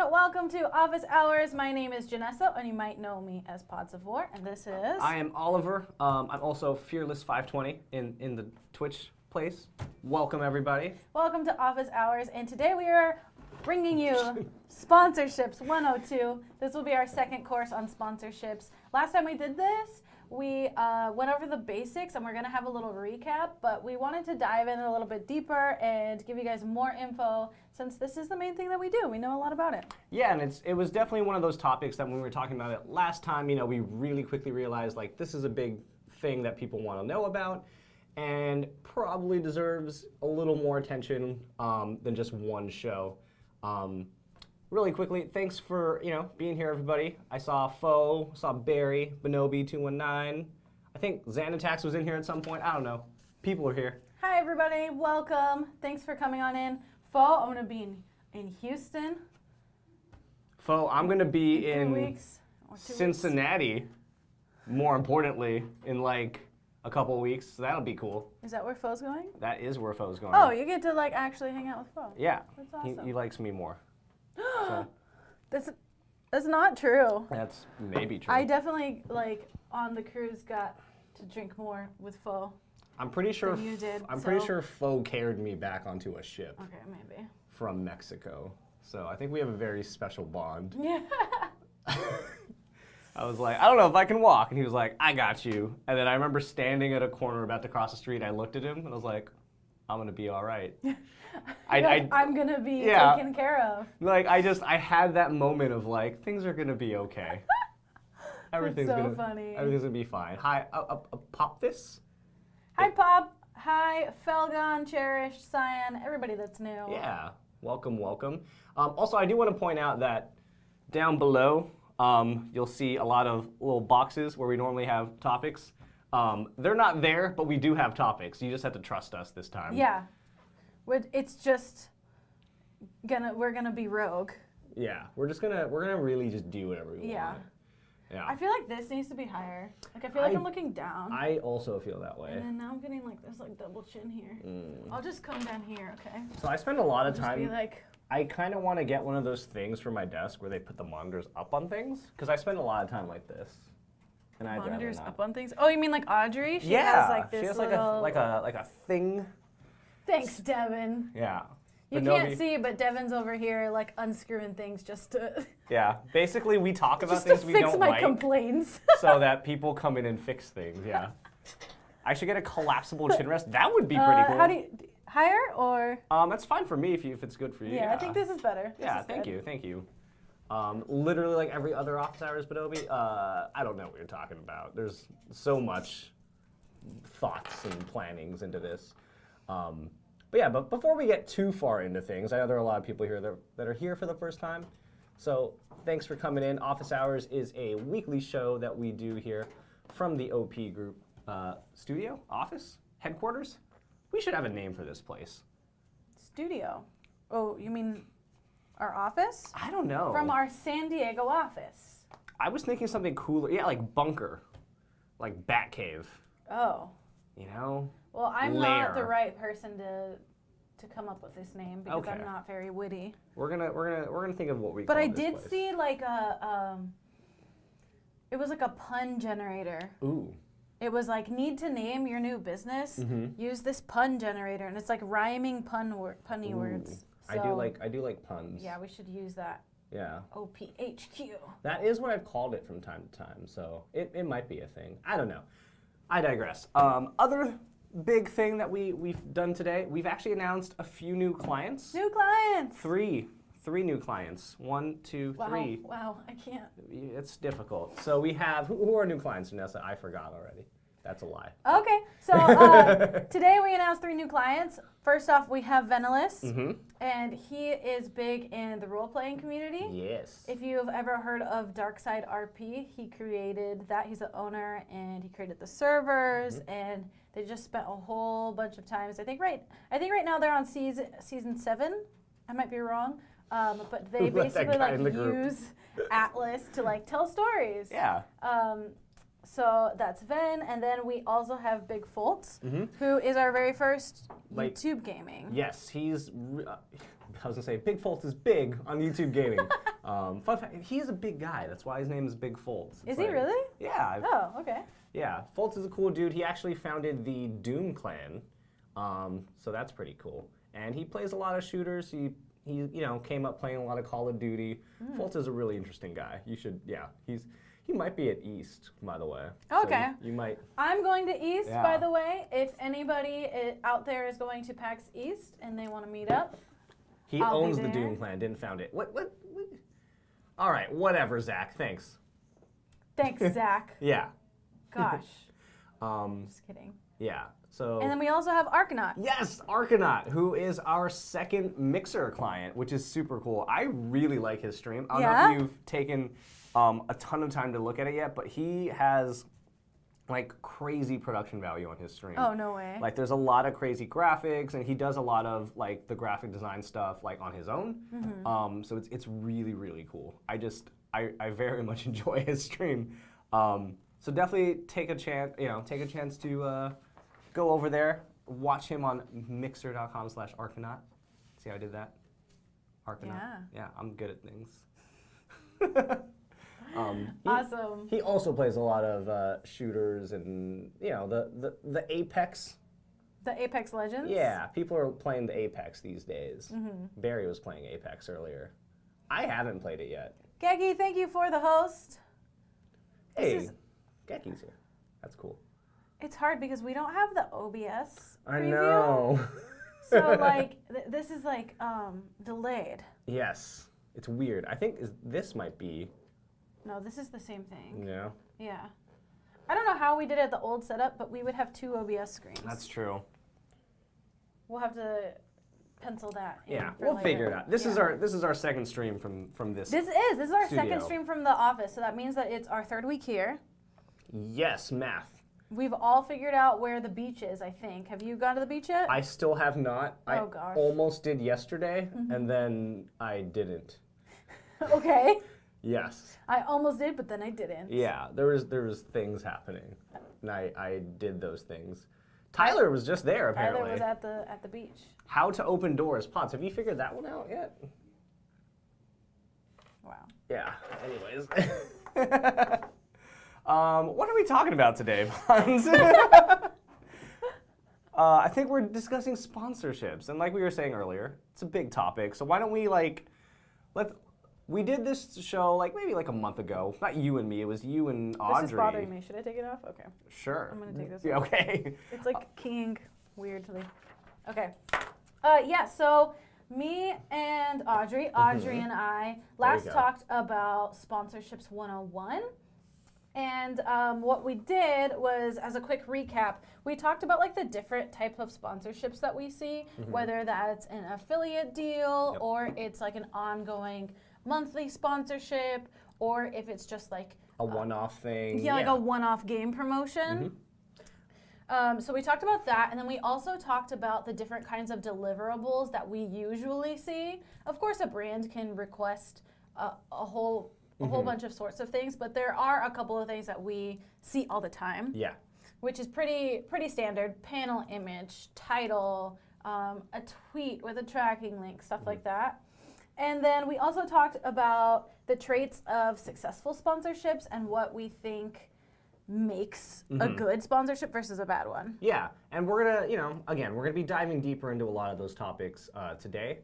Welcome to Office Hours. My name is Janessa, and you might know me as Pods of War, and this is... I am Oliver. I'm also Fearless520 in the Twitch place. Welcome, everybody. Welcome to Office Hours, and today we are bringing you Sponsorships 102. This will be our second course on sponsorships. Last time we did this, we went over the basics, and we're going to have a little recap, but we wanted to dive in a little bit deeper and give you guys more info since this is the main thing that we do. We know a lot about it. Yeah, and it was definitely one of those topics that when we were talking about it last time, we really quickly realized, like, this is a big thing that people want to know about and probably deserves a little more attention than just one show. Really quickly, thanks for, being here, everybody. I saw Foe, saw Barry, Bonobi219. I think Xanattax was in here at some point. I don't know. People are here. Hi, everybody. Welcome. Thanks for coming on in. Foe, I'm going to be in Houston. Foe, I'm going to be in Cincinnati, more importantly, in like a couple of weeks. So that'll be cool. Is that where Foe's going? That is where Foe's going. Oh, you get to like actually hang out with Foe. Yeah. That's awesome. He likes me more. So. That's not true. That's maybe true. I definitely, on the cruise got to drink more with Foe. I'm pretty sure. Than you did, pretty sure Foe carried me back onto a ship. Okay, maybe. From Mexico. So I think we have a very special bond. Yeah. I was like, I don't know if I can walk. And he was like, I got you. And then I remember standing at a corner about to cross the street. I looked at him and I was like, I'm going to be all right. I'm going to be taken care of. Like, I had that moment of like, things are going to be okay. Everything's That's so funny. Everything's going to be fine. Hi, Pop this? Hi, Pop. Hi, Felgon, Cherish, Cyan, everybody that's new. Yeah. Welcome, welcome. Also, I do want to point out that down below, you'll see a lot of little boxes where we normally have topics. They're not there, but we do have topics. You just have to trust us this time. Yeah. It's just we're gonna be rogue. Yeah, we're gonna really just do whatever we want. Yeah. I feel like this needs to be higher. Like I feel like I'm looking down. I also feel that way. And then now I'm getting like this double chin here. I'll just come down here, okay? So I spend a lot of time. Just be like, I kind of want to get one of those things for my desk where they put the monitors up on things, because I spend a lot of time like this. And monitors up on things? Oh, you mean like Audrey? She yeah, has like this she has little... like a thing. Thanks, Devin. Yeah. You can't see, but Devin's over here like unscrewing things just to... Yeah, basically we talk about things we don't like. Just to fix my complaints. So that people come in and fix things, yeah. I should get a collapsible chin rest. That would be pretty cool. How do you... Higher or? That's fine for me if it's good for you. Yeah, I think this is better. Yeah, thank you. Literally like every other Office Hours Bonobi, I don't know what you're talking about. There's so much thoughts and plannings into this. But before we get too far into things, I know there are a lot of people here that are here for the first time. So thanks for coming in. Office Hours is a weekly show that we do here from the OP Group studio, office, headquarters. We should have a name for this place. Studio. Oh, you mean our office? I don't know. From our San Diego office. I was thinking something cooler. Yeah, like bunker. Like Batcave. Oh. Well, I'm not the right person to come up with this name because I'm not very witty. We're gonna think of what we. But call I this did place. see like it was like a pun generator. Ooh. It was like, need to name your new business, use this pun generator, and it's like rhyming punny words. So, I do like puns. Yeah, we should use that. Yeah. OPHQ. That is what I've called it from time to time, so it might be a thing. I don't know. I digress. Other big thing that we've done today, we've actually announced a few new clients. New clients! Three new clients. 1, 2, 3. Wow, I can't. It's difficult. So we have, who are new clients, Janessa? I forgot already. That's a lie. Okay, so today we announced 3 new clients. First off, we have Venelis, and he is big in the role-playing community. Yes. If you've ever heard of Darkside RP, he created that. He's the owner, and he created the servers, and they just spent a whole bunch of times. I think right now they're on season 7. I might be wrong. But they basically use Atlas to tell stories. Yeah. So that's Ven, and then we also have Big Foltz, Mm-hmm. who is our very first Like- YouTube gaming. Yes, I was gonna say Big Foltz is big on YouTube gaming. Fun fact, he is a big guy. That's why his name is Big Foltz. Is he really? Yeah. Oh, okay. Yeah, Foltz is a cool dude. He actually founded the Doom clan, so that's pretty cool. And he plays a lot of shooters. He came up playing a lot of Call of Duty. Foltz is a really interesting guy. You should, he might be at East, by the way. Okay. So you might. I'm going to East, Yeah. by the way. If anybody out there is going to PAX East and they want to meet up, He I'll be owns the there. Doom clan. Didn't found it. What? All right, whatever, Zach. Thanks. thanks, Zach. Yeah. Gosh, Um. just kidding. Yeah. So. And then we also have Arcanaut. Yes, Arcanaut, who is our second Mixer client, which is super cool. I really like his stream. I don't know Yeah? if you've taken a ton of time to look at it yet, but he has like crazy production value on his stream. Oh, no way. Like there's a lot of crazy graphics, and he does a lot of like the graphic design stuff like on his own. So it's really really cool. I very much enjoy his stream. So definitely take a chance to go over there, watch him on mixer.com/Arcanaut. See how I did that? Arcanaut. Yeah, I'm good at things. Awesome. He also plays a lot of shooters and the Apex. The Apex Legends? Yeah, people are playing the Apex these days. Barry was playing Apex earlier. I haven't played it yet. Geggy, thank you for the host. Hey, Geki's here. That's cool. It's hard because we don't have the OBS I preview. know. So like this is like delayed. Yes, it's weird. I think this might be. No, this is the same thing. Yeah. Yeah. I don't know how we did it at the old setup, but we would have 2 OBS screens. That's true. We'll have to pencil that in Yeah, for we'll later. figure it out. This is our second stream from this. This is our second studio. stream from the office, so that means that it's our 3rd week here. Yes, math. We've all figured out where the beach is, I think. Have you gone to the beach yet? I still have not. I Oh, gosh. almost did yesterday, and then I didn't. Okay. Yes. I almost did, but then I didn't. Yeah, there was things happening, and I did those things. Tyler was just there apparently. Tyler was at the beach. How to open doors, Pots. Have you figured that one out yet? Wow. Yeah. Anyways. What are we talking about today, Pons? I think we're discussing sponsorships, and like we were saying earlier, it's a big topic. So why don't we we did this show maybe a month ago. Not you and me. It was you and Audrey. This is bothering me. Should I take it off? Okay. Sure. I'm gonna take this Yeah, off. okay. It's like keying weirdly. Okay. Yeah, so me and Audrey and I last go. talked about Sponsorships 101. And what we did was, as a quick recap, we talked about the different type of sponsorships that we see, whether that's an affiliate deal or it's an ongoing monthly sponsorship, or if it's just A one-off thing. yeah, like a one-off game promotion. So we talked about that, and then we also talked about the different kinds of deliverables that we usually see. Of course, a brand can request a whole bunch of sorts of things, but there are a couple of things that we see all the time. Yeah. Which is pretty standard: panel image, title, a tweet with a tracking link, stuff like that. And then we also talked about the traits of successful sponsorships and what we think makes a good sponsorship versus a bad one. Yeah, and we're gonna, again, we're gonna be diving deeper into a lot of those topics today.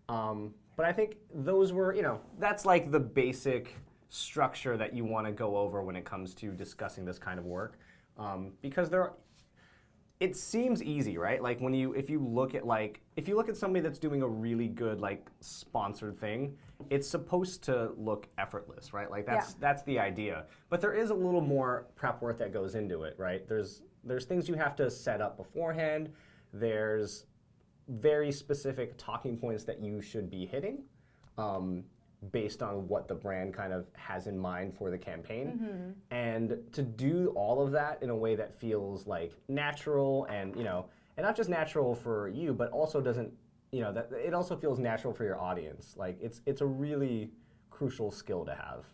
But I think those were, that's the basic structure that you want to go over when it comes to discussing this kind of work, because it seems easy, right? If you look at somebody that's doing a really good sponsored thing, it's supposed to look effortless, right? That's the idea. But there is a little more prep work that goes into it, right? There's things you have to set up beforehand. There's very specific talking points that you should be hitting, based on what the brand kind of has in mind for the campaign. And to do all of that in a way that feels natural and and not just natural for you, but also doesn't, that it also feels natural for your audience. It's a really crucial skill to have.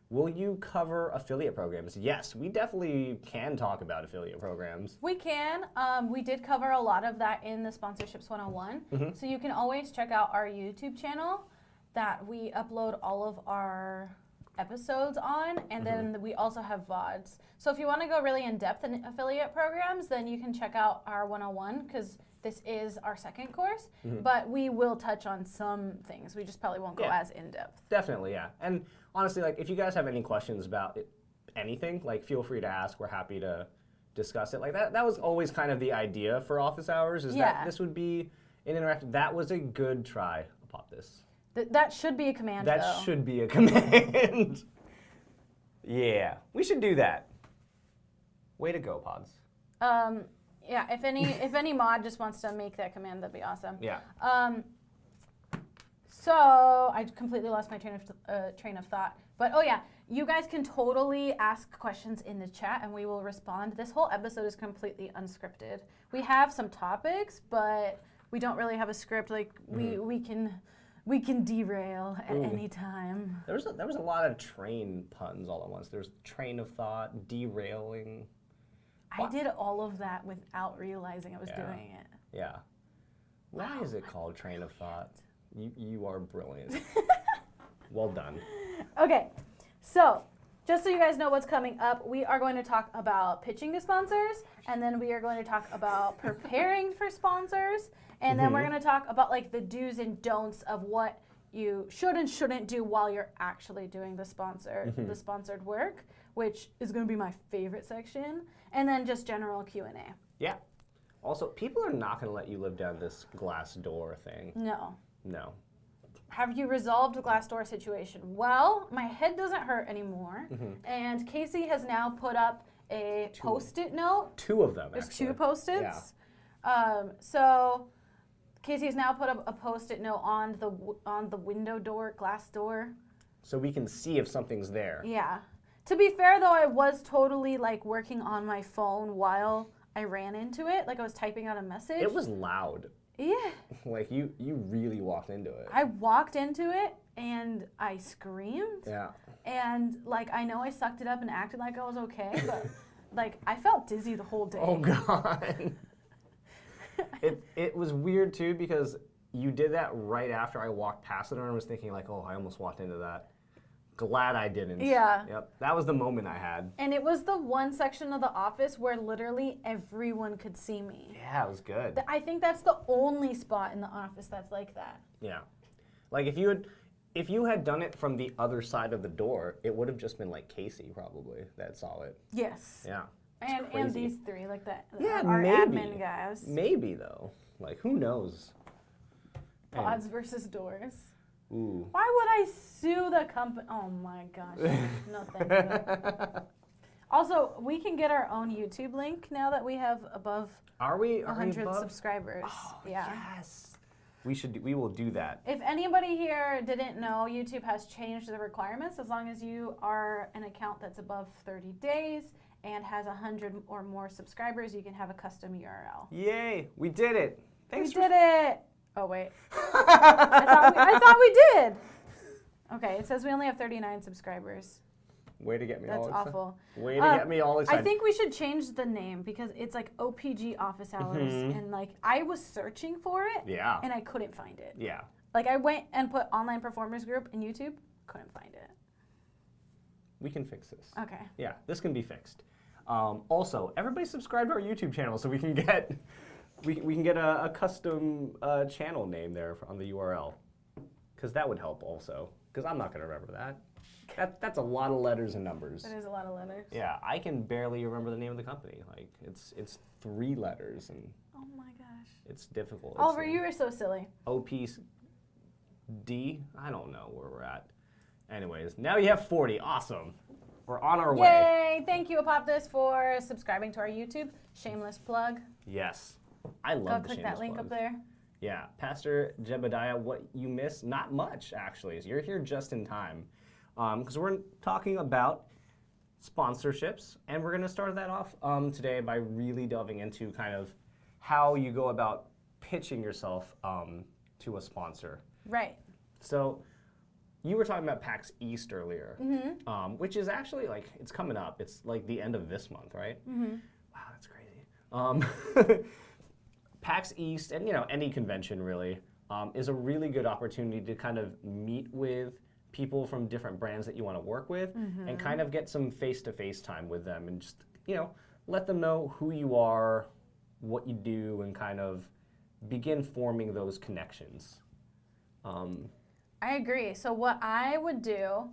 will you cover affiliate programs? Yes, we definitely can talk about affiliate programs. We can. We did cover a lot of that in the Sponsorships 101. So you can always check out our YouTube channel that we upload all of our episodes on, and then we also have VODs. So if you want to go really in depth in affiliate programs, then you can check out our 101 because this is our second course, but we will touch on some things. We just probably won't go as in depth. Definitely, yeah. And honestly, like if you guys have any questions about anything, like feel free to ask. We're happy to discuss it. Like that was always kind of the idea for office hours, is that this would be an interactive. That was a good try. I'll pop this. That should be a command, That though. should be a command. Yeah, we should do that. Way to go, Pods. Yeah, if any mod just wants to make that command, that'd be awesome. Yeah. So I completely lost my train of thought. But oh yeah, you guys can totally ask questions in the chat and we will respond. This whole episode is completely unscripted. We have some topics, but we don't really have a script. Like we can derail at any time. There was a lot of train puns all at once. There's train of thought, derailing. I did all of that without realizing I was doing it. Yeah. Why is it called train of thought? You are brilliant. Well done. Okay, so just so you guys know what's coming up, we are going to talk about pitching to sponsors, and then we are going to talk about preparing for sponsors, and then we're going to talk about like the do's and don'ts of what you should and shouldn't do while you're actually doing the sponsored work, which is going to be my favorite section, and then just general Q&A. Yeah. Also, people are not going to let you live down this glass door thing. No. No. Have you resolved the glass door situation? Well, my head doesn't hurt anymore, and Casey has now put up a Post-it note. Two of them, There's actually. two Post-its. Yeah. So Casey has now put up a Post-it note on the window door, glass door. So we can see if something's there. Yeah. To be fair, though, I was totally like working on my phone while I ran into it. Like I was typing out a message. It was loud. Yeah. Like you really walked into it. I walked into it and I screamed. Yeah. And like I know I sucked it up and acted like I was okay, but like I felt dizzy the whole day. Oh God. It was weird too because you did that right after I walked past it and I was thinking like, oh, I almost walked into that. Glad I didn't. Yeah. Yep. That was the moment I had. And it was the one section of the office where literally everyone could see me. Yeah, it was good. I think that's the only spot in the office that's like that. Yeah. Like if you had done it from the other side of the door, it would have just been like Casey probably that saw it. Yes. Yeah. And these three, like that. Yeah, our maybe. admin guys. Maybe though. Like who knows? Pods versus doors. Ooh. Why would I sue the company? Oh my gosh. No thank you. Also, we can get our own YouTube link now that we have above Are we 100 above? subscribers. Oh, yeah. Yes. We will do that. If anybody here didn't know, YouTube has changed the requirements. As long as you are an account that's above 30 days and has 100 or more subscribers, you can have a custom URL. Yay! We did it. Thanks. We did it. Oh wait. I thought we did. Okay, it says we only have 39 subscribers. Way to get me That's all excited. awful. Way to get me all excited. I think we should change the name because it's like OPG Office Hours, and like I was searching for it, Yeah. and I couldn't find it. Yeah. Like I went and put Online Performers Group in YouTube, couldn't find it. We can fix this. Okay. Yeah, this can be fixed. Also, everybody subscribe to our YouTube channel so we can get a custom channel name there on the URL, because that would help also. Because I'm not gonna remember that. That's a lot of letters and numbers. That is a lot of letters. Yeah, I can barely remember the name of the company. Like it's 3 letters and Oh my gosh. it's difficult. Oliver, It's you were so silly. OPD. I don't know where we're at. Anyways, now you have 40. Awesome. We're on our way. Yay! Thank you, Apoptis, for subscribing to our YouTube. Shameless plug. Yes. I Go love the click that shameless link plugs. up there. Yeah, Pastor Jebediah, what you missed, not much actually. You're here just in time. Because we're talking about sponsorships, and we're going to start that off today by really delving into kind of how you go about pitching yourself to a sponsor. Right. So you were talking about PAX East earlier, which is actually like, it's coming up. It's like the end of this month, right? Wow, that's crazy. PAX East, and any convention really, is a really good opportunity to kind of meet with people from different brands that you want to work with and kind of get some face-to-face time with them and just, let them know who you are, what you do, and kind of begin forming those connections. I agree. So what I would do,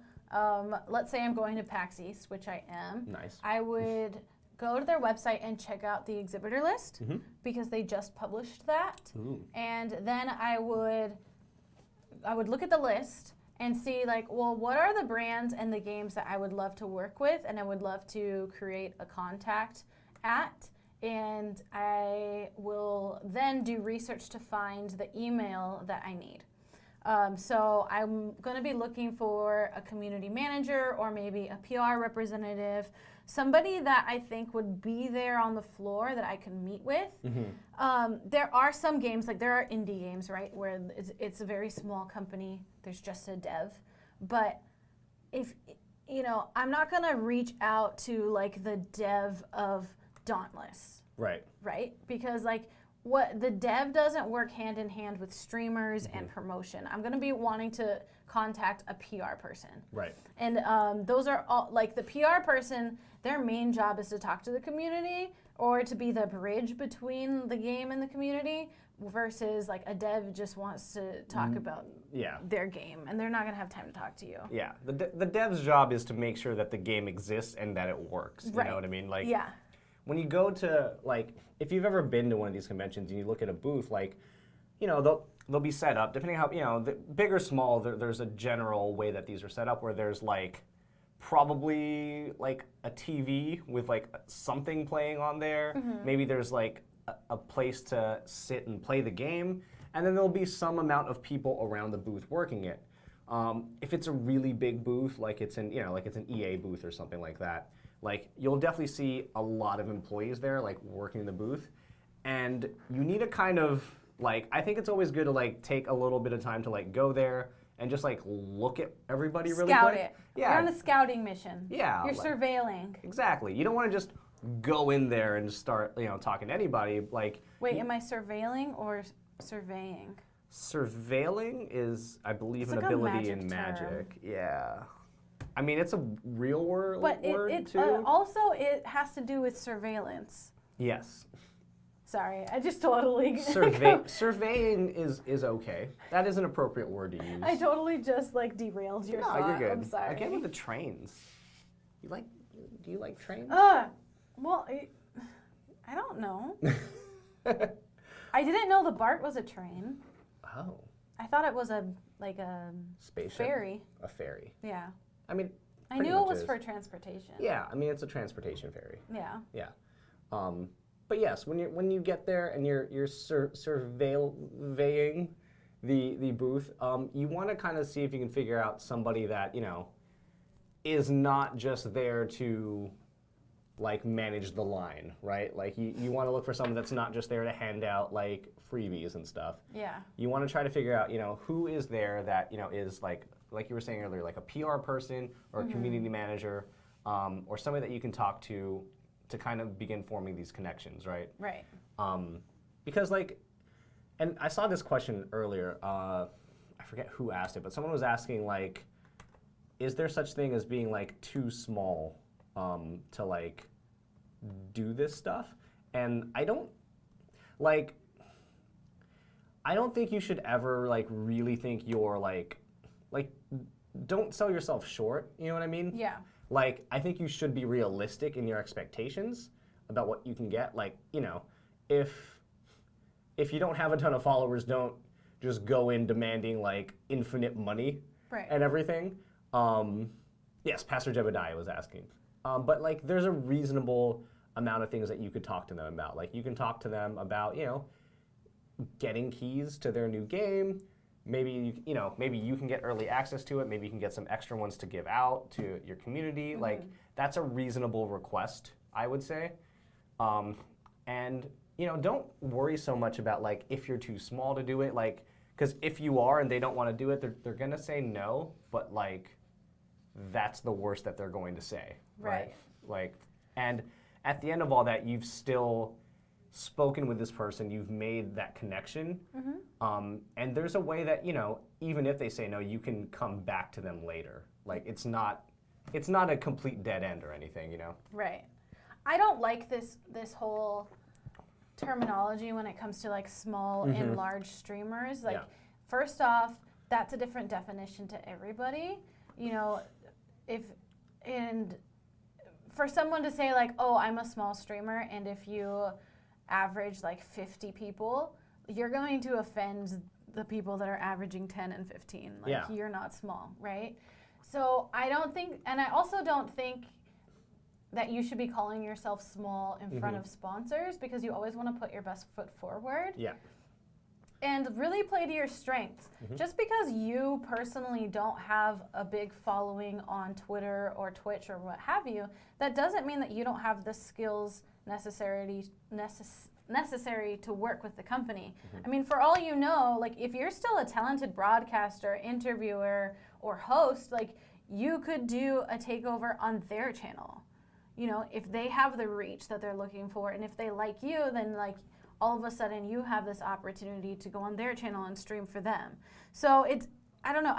let's say I'm going to PAX East, which I am. Nice. I would go to their website and check out the exhibitor list because they just published that. And then I would look at the list and see like, well, what are the brands and the games that I would love to work with and I would love to create a contact at. And I will then do research to find the email that I need. So I'm going to be looking for a community manager or maybe a PR representative, somebody that I think would be there on the floor that I can meet with. There are some games, like there are indie games, right, where it's a very small company. There's just a dev. But if, I'm not going to reach out to like the dev of Dauntless. Right. Right? Because like, what the dev doesn't work hand in hand with streamers and promotion. I'm going to be wanting to contact a PR person. Right. And those are all, like the PR person, their main job is to talk to the community or to be the bridge between the game and the community versus like a dev just wants to talk about their game and they're not going to have time to talk to you. Yeah. The dev's job is to make sure that the game exists and that it works. You know what I mean? Like, when you go to, like, if you've ever been to one of these conventions and you look at a booth, like, they'll be set up, depending how, the big or small, there's a general way that these are set up where there's, like, probably, like, a TV with, like, something playing on there. Maybe there's, like, a place to sit and play the game. And then there'll be some amount of people around the booth working it. If it's a really big booth, like it's an EA booth or something like that, like you'll definitely see a lot of employees there, like working in the booth, and you need to kind of like, I think it's always good to like take a little bit of time to like go there and just like look at everybody really quick. Scout it. Yeah. You're on a scouting mission. Yeah. You're surveilling. Exactly. You don't want to just go in there and start, talking to anybody. Like. Wait, am I surveilling or surveying? Surveilling is, I believe, it's an like ability in magic. Term. Yeah. I mean, it's a real word too. Also, it has to do with surveillance. Yes. Sorry, I just totally... Surveying is okay. That is an appropriate word to use. I totally just like derailed your thought. No, you're good. I'm sorry. Again with the trains. Do you like trains? Well, I don't know. I didn't know the BART was a train. Oh. I thought it was a spaceship. Ferry. A ferry. Yeah. I mean, I knew it was for transportation. Yeah, I mean it's a transportation ferry. Yeah. Yeah. But yes, when you get there and you're surveying the booth, you want to kind of see if you can figure out somebody that is not just there to like manage the line, right? Like you want to look for someone that's not just there to hand out like freebies and stuff. Yeah. You want to try to figure out, who is there that, is like you were saying earlier, like a PR person or a community manager, or somebody that you can talk to kind of begin forming these connections, right? Right. Because like, and I saw this question earlier, I forget who asked it, but someone was asking like, is there such thing as being like too small to like do this stuff? And I don't think you should ever like really think you're like don't sell yourself short, you know what I mean? Yeah. Like, I think you should be realistic in your expectations about what you can get. Like, if you don't have a ton of followers, don't just go in demanding like infinite money and everything. Yes, Pastor Jebediah was asking. But like, there's a reasonable amount of things that you could talk to them about. Like, you can talk to them about, getting keys to their new game. Maybe maybe you can get early access to it. Maybe you can get some extra ones to give out to your community. Like, that's a reasonable request, I would say. And don't worry so much about like if you're too small to do it. Like, Because if you are and they don't want to do it, they're going to say no, but like that's the worst that they're going to say. Right. Like, and at the end of all that, you've still spoken with this person, you've made that connection, and there's a way that, you know, even if they say no, you can come back to them later. Like, it's not a complete dead end or anything, you know? Right. I don't like this whole terminology when it comes to like small and large streamers. Like, first off, that's a different definition to everybody. You know, and for someone to say like, oh, I'm a small streamer, and if you average like 50 people, you're going to offend the people that are averaging 10 and 15. Like, you're not small, right? So I don't think, and I also don't think that you should be calling yourself small in front of sponsors, because you always want to put your best foot forward. Yeah. And really play to your strengths. Just because you personally don't have a big following on Twitter or Twitch or what have you, that doesn't mean that you don't have the skills necessary to work with the company. I mean, for all you know, like if you're still a talented broadcaster, interviewer, or host, like you could do a takeover on their channel. You know, if they have the reach that they're looking for, and if they like you, then like all of a sudden you have this opportunity to go on their channel and stream for them. So it's, I don't know,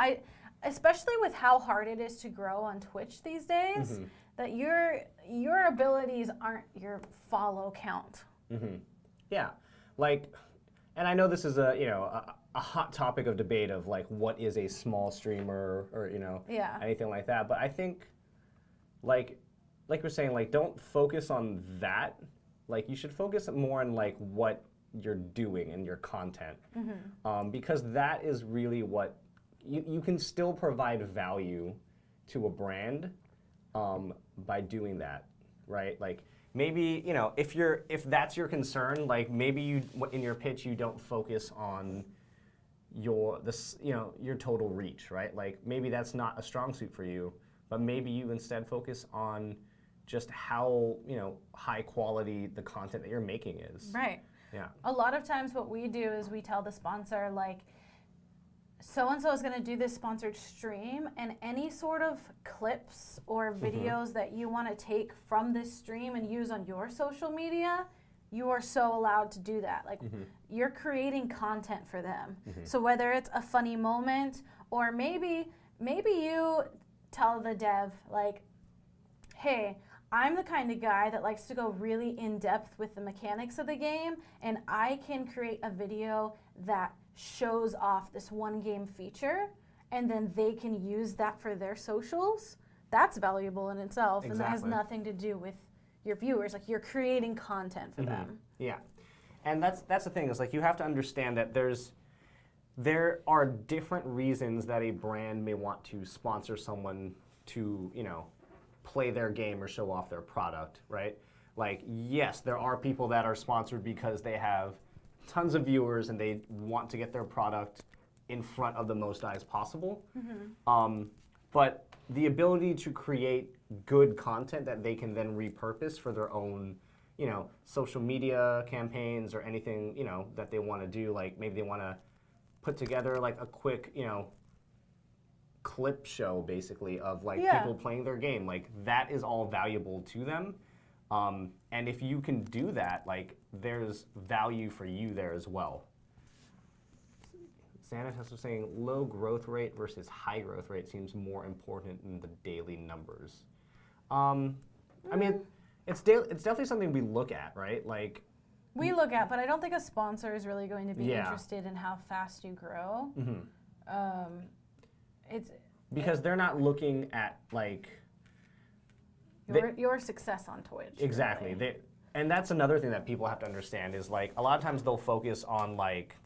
especially with how hard it is to grow on Twitch these days, that your abilities aren't your follow count. Yeah, like, and I know this is a hot topic of debate of like what is a small streamer or anything like that. But I think like we're saying, like don't focus on that. Like you should focus more on like what you're doing and your content, because that is really what you can still provide value to a brand by doing that, right? Like maybe if that's your concern, like maybe you in your pitch you don't focus on your total reach, right? Like maybe that's not a strong suit for you, but maybe you instead focus on just how high quality the content that you're making is. Right. Yeah. A lot of times what we do is we tell the sponsor like, so-and-so is going to do this sponsored stream, and any sort of clips or videos that you want to take from this stream and use on your social media, you are so allowed to do that. Like you're creating content for them. So whether it's a funny moment, or maybe you tell the dev like, hey, I'm the kind of guy that likes to go really in depth with the mechanics of the game, and I can create a video that shows off this one game feature, and then they can use that for their socials. That's valuable in itself, and that has nothing to do with your viewers. Like you're creating content for them. Yeah, and that's the thing is like you have to understand that there are different reasons that a brand may want to sponsor someone to play their game or show off their product, right? Like, yes, there are people that are sponsored because they have tons of viewers and they want to get their product in front of the most eyes possible. But the ability to create good content that they can then repurpose for their own, social media campaigns or anything, that they want to do, like maybe they want to put together like a quick, clip show basically of like people playing their game, like that is all valuable to them, and if you can do that, like there's value for you there as well. Janessa was saying low growth rate versus high growth rate seems more important in the daily numbers. I mean, it's definitely something we look at, right? Like we look at, but I don't think a sponsor is really going to be interested in how fast you grow. It's because they're not looking at like your success on Twitch. Exactly. Really. And that's another thing that people have to understand is like a lot of times they'll focus on like,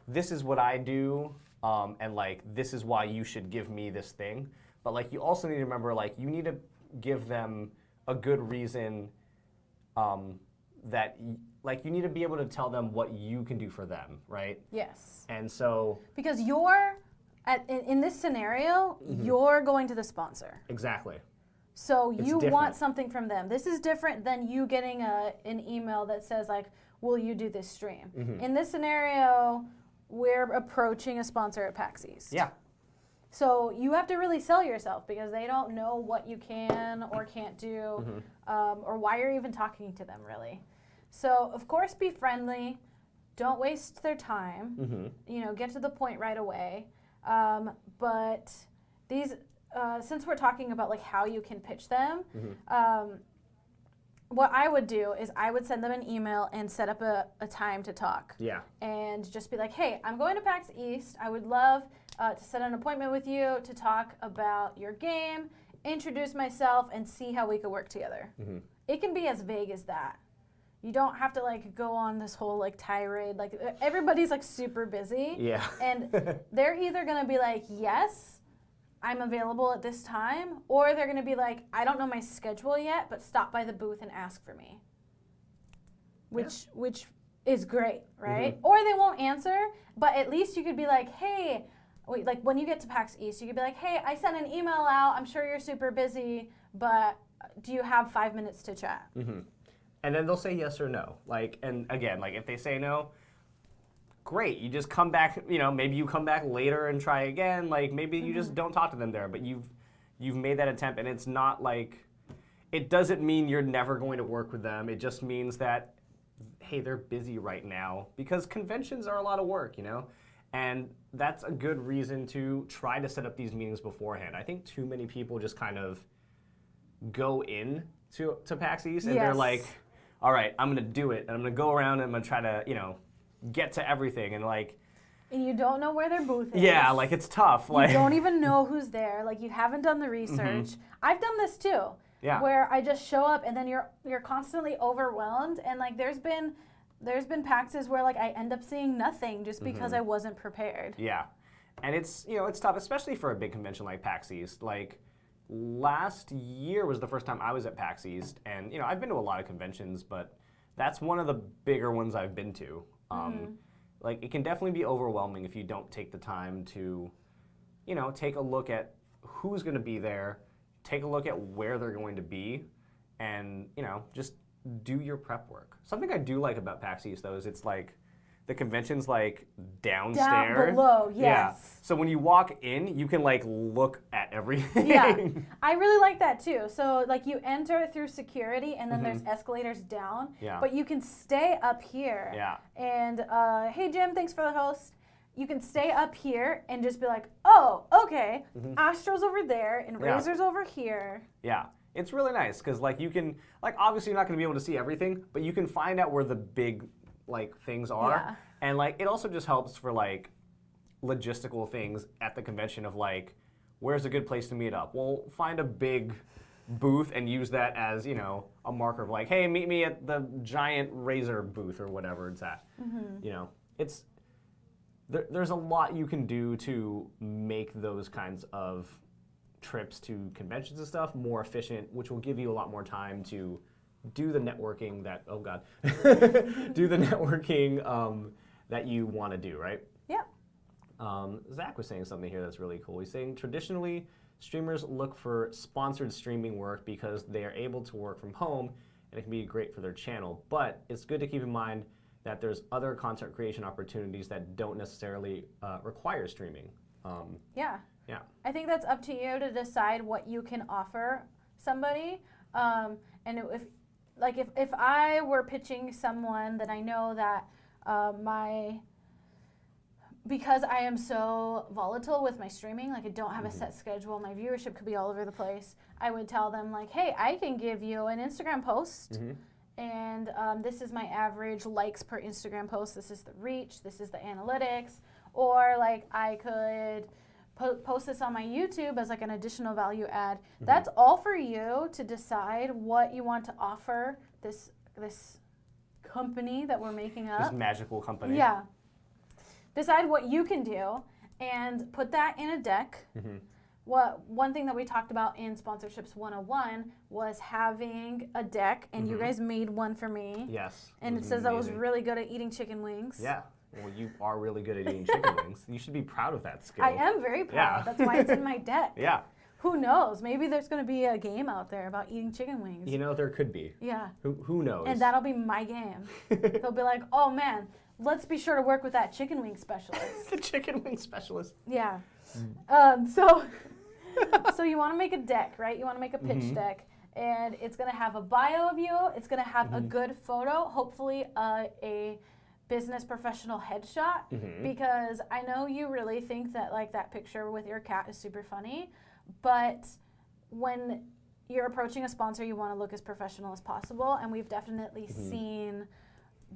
this is what I do, and like this is why you should give me this thing. But like you also need to remember like you need to give them a good reason that like you need to be able to tell them what you can do for them, right? Yes. And so because in this scenario, you're going to the sponsor. Exactly. So you want something from them. This is different than you getting an email that says like, will you do this stream? In this scenario, we're approaching a sponsor at PAX East. Yeah. So you have to really sell yourself because they don't know what you can or can't do, or why you're even talking to them, really. So, of course, be friendly. Don't waste their time. You know, get to the point right away. But these, since we're talking about like how you can pitch them, what I would do is I would send them an email and set up a time to talk. Yeah. And just be like, hey, I'm going to PAX East. I would love to set an appointment with you to talk about your game, introduce myself, and see how we could work together. It can be as vague as that. You don't have to like go on this whole like tirade. Like everybody's like super busy. Yeah. And they're either gonna be like, yes, I'm available at this time, or they're gonna be like, I don't know my schedule yet, but stop by the booth and ask for me. Which is great, right? Or they won't answer, but at least you could be like, hey, wait, like when you get to PAX East, you could be like, hey, I sent an email out. I'm sure you're super busy, but do you have 5 minutes to chat? And then they'll say yes or no. Like, and again, like if they say no, great. You just come back, you know, maybe you come back later and try again. Like maybe you just don't talk to them there, but you've made that attempt, and it's not like, it doesn't mean you're never going to work with them. It just means that, hey, they're busy right now, because conventions are a lot of work, you know? And that's a good reason to try to set up these meetings beforehand. I think too many people just kind of go in to PAX East and they're like, all right, I'm gonna do it, and I'm gonna go around and I'm gonna try to, you know, get to everything, and like. And you don't know where their booth is. Yeah, like it's tough. Like you don't even know who's there. Like you haven't done the research. I've done this too. Yeah. Where I just show up and then you're constantly overwhelmed, and like there's been PAXs where like I end up seeing nothing just because I wasn't prepared. Yeah, and it's, you know, it's tough, especially for a big convention like PAX East. Like last year was the first time I was at PAX East, and you know I've been to a lot of conventions, but that's one of the bigger ones I've been to. Like it can definitely be overwhelming if you don't take the time to, you know, take a look at who's going to be there, take a look at where they're going to be, and you know just do your prep work. Something I do like about PAX East though is it's like the convention's like downstairs. Down below, yes. Yeah. So when you walk in, you can like look at everything. Yeah, I really like that too. So like you enter through security, and then there's escalators down. Yeah. But you can stay up here. Yeah. And hey Jim, thanks for the host. You can stay up here and just be like, oh, okay, Astro's over there and Razor's over here. Yeah. It's really nice because like you can, like obviously you're not going to be able to see everything, but you can find out where the big like things are. Yeah. And like it also just helps for like logistical things at the convention of like, where's a good place to meet up? Well, find a big booth and use that as, you know, a marker of like, hey, meet me at the giant Razor booth or whatever it's at. You know, it's there's a lot you can do to make those kinds of trips to conventions and stuff more efficient, which will give you a lot more time to do the networking that, oh God, do the networking that you want to do, right? Yeah. Zach was saying something here that's really cool. He's saying traditionally streamers look for sponsored streaming work because they are able to work from home and it can be great for their channel. But it's good to keep in mind that there's other content creation opportunities that don't necessarily require streaming. Yeah. Yeah. I think that's up to you to decide what you can offer somebody. And if I were pitching someone that I know that because I am so volatile with my streaming, like I don't have a set schedule, my viewership could be all over the place, I would tell them like, hey, I can give you an Instagram post, and this is my average likes per Instagram post, this is the reach, this is the analytics, or like I could post this on my YouTube as like an additional value add. That's all for you to decide what you want to offer this company that we're making up. This magical company. Yeah. Decide what you can do and put that in a deck. One thing that we talked about in Sponsorships 101 was having a deck, and you guys made one for me. Yes. And it says I was really good at eating chicken wings. Yeah. Well, you are really good at eating chicken wings. You should be proud of that skill. I am very proud. Yeah. That's why it's in my deck. Yeah. Who knows? Maybe there's going to be a game out there about eating chicken wings. You know, there could be. Yeah. Who knows? And that'll be my game. They'll be like, oh man, let's be sure to work with that chicken wing specialist. The chicken wing specialist. Yeah. So you want to make a deck, right? You want to make a pitch deck, and it's going to have a bio of you. It's going to have a good photo, hopefully a business professional headshot, because I know you really think that like that picture with your cat is super funny, but when you're approaching a sponsor, you want to look as professional as possible, and we've definitely seen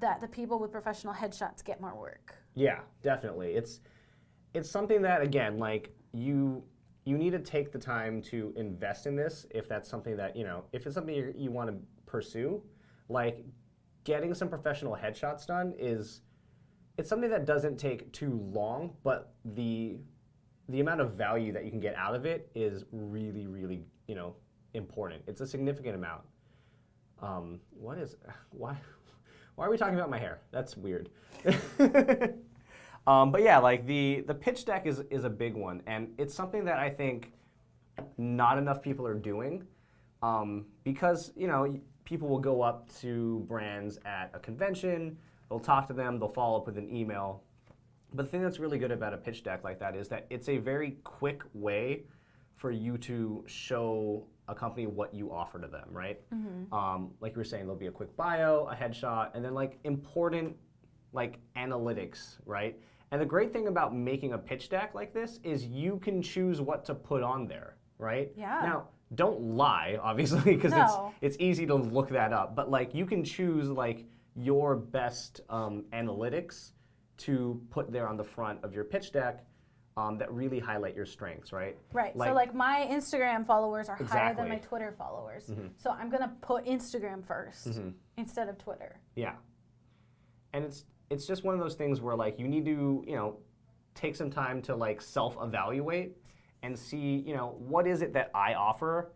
that the people with professional headshots get more work. Yeah, definitely. It's something that, again, like you need to take the time to invest in this if that's something that, if it's something you want to pursue. Like getting some professional headshots done it's something that doesn't take too long, but the amount of value that you can get out of it is really, really, important. It's a significant amount. Why are we talking about my hair? That's weird. But yeah, like the pitch deck is a big one, and it's something that I think not enough people are doing, because people will go up to brands at a convention, they'll talk to them, they'll follow up with an email. But the thing that's really good about a pitch deck like that is that it's a very quick way for you to show a company what you offer to them, right? Like you were saying, there'll be a quick bio, a headshot, and then like important like analytics, right? And the great thing about making a pitch deck like this is you can choose what to put on there, right? Yeah. Now, don't lie, obviously, because it's easy to look that up. But like you can choose like your best analytics to put there on the front of your pitch deck that really highlight your strengths, right? Right. So like my Instagram followers are higher than my Twitter followers. So I'm gonna put Instagram first instead of Twitter. Yeah. And it's just one of those things where like you need to take some time to like self-evaluate and see what is it that I offer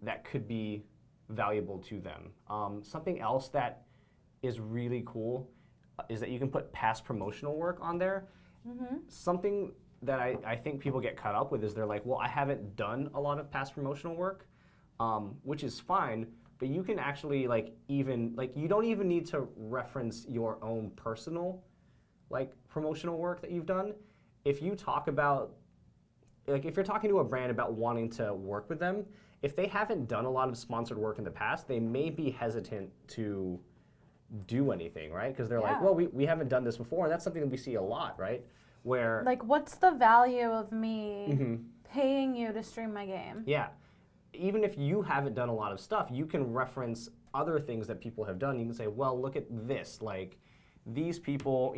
that could be valuable to them. Something else that is really cool is that you can put past promotional work on there. Something that I think people get caught up with is they're like, well, I haven't done a lot of past promotional work, which is fine, but you can actually you don't even need to reference your own personal promotional work that you've done. If you talk about, if you're talking to a brand about wanting to work with them, if they haven't done a lot of sponsored work in the past, they may be hesitant to do anything, right? Because they're like, well, we haven't done this before, and that's something that we see a lot, right? Where what's the value of me paying you to stream my game? Yeah. Even if you haven't done a lot of stuff, you can reference other things that people have done. You can say, well, look at this. Like, these people,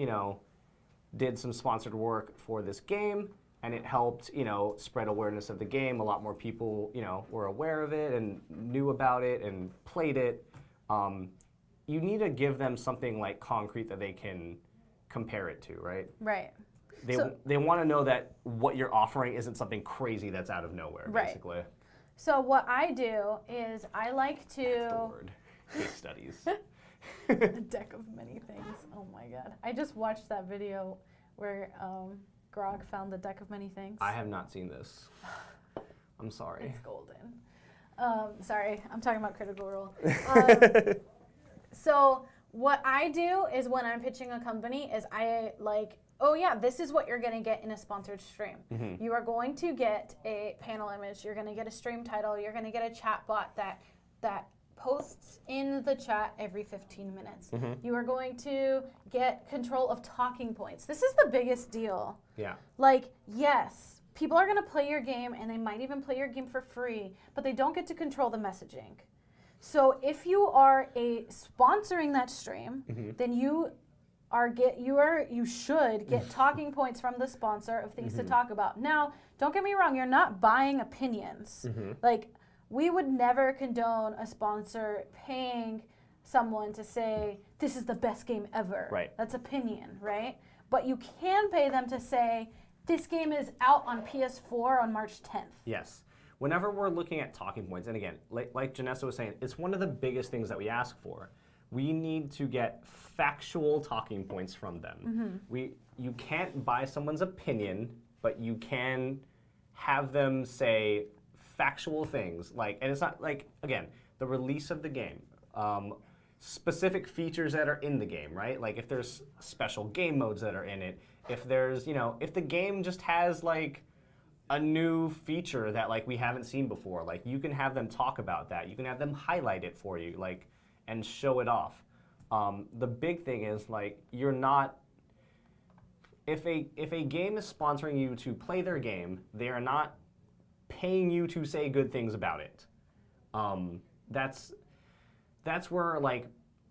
did some sponsored work for this game, and it helped, spread awareness of the game. A lot more people, were aware of it and knew about it and played it. You need to give them something concrete that they can compare it to, right? Right. They want to know that what you're offering isn't something crazy that's out of nowhere, basically. So what I do is I like to... That's the word. Case studies. A deck of many things. Oh my god. I just watched that video where Grog found the deck of many things. I have not seen this. I'm sorry. It's golden. Sorry, I'm talking about Critical Role. So what I do is when I'm pitching a company is I oh yeah, this is what you're going to get in a sponsored stream. You are going to get a panel image, you're going to get a stream title, you're going to get a chat bot that posts in the chat every 15 minutes. You are going to get control of talking points. This is the biggest deal. Yeah. Yes, people are going to play your game and they might even play your game for free, but they don't get to control the messaging. So if you are sponsoring that stream, then you should get talking points from the sponsor of things to talk about. Now, don't get me wrong, you're not buying opinions. We would never condone a sponsor paying someone to say, this is the best game ever. Right. That's opinion, right? But you can pay them to say, this game is out on PS4 on March 10th. Yes. Whenever we're looking at talking points, and again, like Janessa was saying, it's one of the biggest things that we ask for. We need to get factual talking points from them. You can't buy someone's opinion, but you can have them say factual things. And it's not again, the release of the game. specific features that are in the game, right? Like if there's special game modes that are in it, if there's, if the game just has like a new feature that like we haven't seen before, like you can have them talk about that. You can have them highlight it for you, like, and show it off. The big thing is like you're not. If a game is sponsoring you to play their game, they are not paying you to say good things about it. That's where like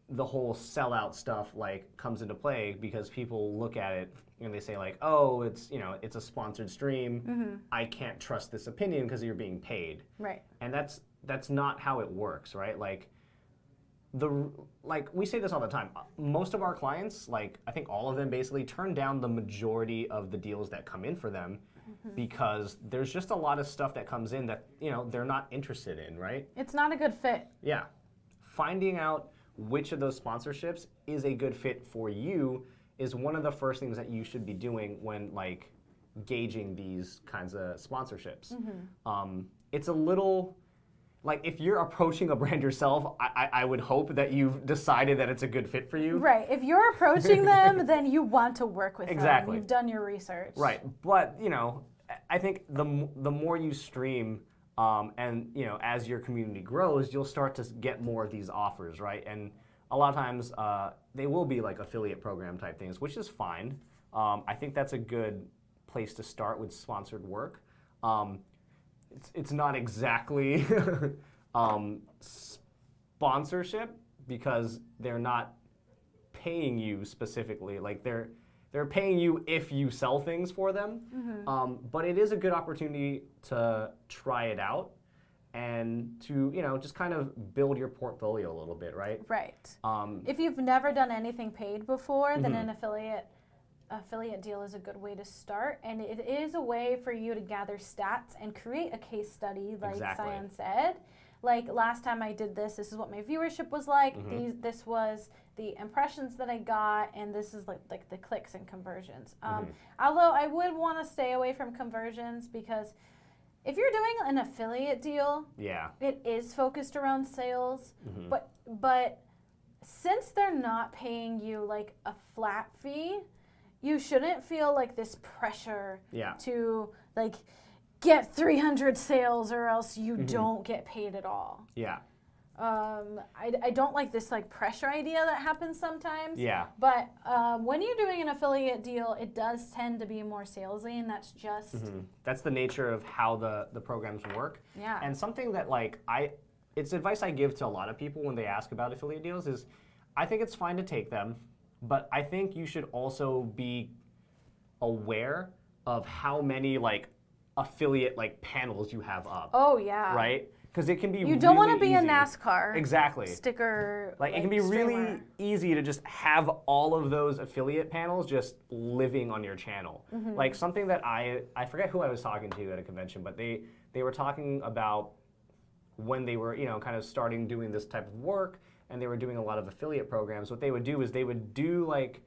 the whole sellout stuff like comes into play, because people look at it and they say like, oh, it's it's a sponsored stream. I can't trust this opinion because you're being paid. Right. And that's not how it works, right? Like we say this all the time. Most of our clients, like I think all of them, basically turn down the majority of the deals that come in for them because there's just a lot of stuff that comes in that they're not interested in, right? It's not a good fit. Yeah. Finding out which of those sponsorships is a good fit for you is one of the first things that you should be doing when like gauging these kinds of sponsorships. It's a little like if you're approaching a brand yourself, I would hope that you've decided that it's a good fit for you. Right. If you're approaching them, then you want to work with Exactly. them. You've done your research. Right. But I think the more you stream, and as your community grows, you'll start to get more of these offers, right? And a lot of times they will be like affiliate program type things, which is fine. I think that's a good place to start with sponsored work. It's not exactly sponsorship because they're not paying you specifically. Like they're paying you if you sell things for them. But it is a good opportunity to try it out and to just kind of build your portfolio a little bit, right? Right. If you've never done anything paid before, then an affiliate deal is a good way to start, and it is a way for you to gather stats and create a case study, like Cyan said. Like last time I did this is what my viewership was like. This was the impressions that I got, and this is like the clicks and conversions. Although I would want to stay away from conversions, because if you're doing an affiliate deal, it is focused around sales. But since they're not paying you like a flat fee, you shouldn't feel like this pressure to like get 300 sales or else you don't get paid at all. Yeah. I don't like this like pressure idea that happens sometimes. Yeah. But when you're doing an affiliate deal, it does tend to be more salesy, and that's just that's the nature of how the programs work. Yeah. And something that like it's advice I give to a lot of people when they ask about affiliate deals is, I think it's fine to take them, but I think you should also be aware of how many like affiliate like panels you have up. Oh yeah. Right? Because it can be you don't want to be easy. a NASCAR sticker. Like it can be really easy to just have all of those affiliate panels just living on your channel. Like something that I forget who I was talking to at a convention, but they were talking about when they were kind of starting doing this type of work, and they were doing a lot of affiliate programs. What they would do is they would do like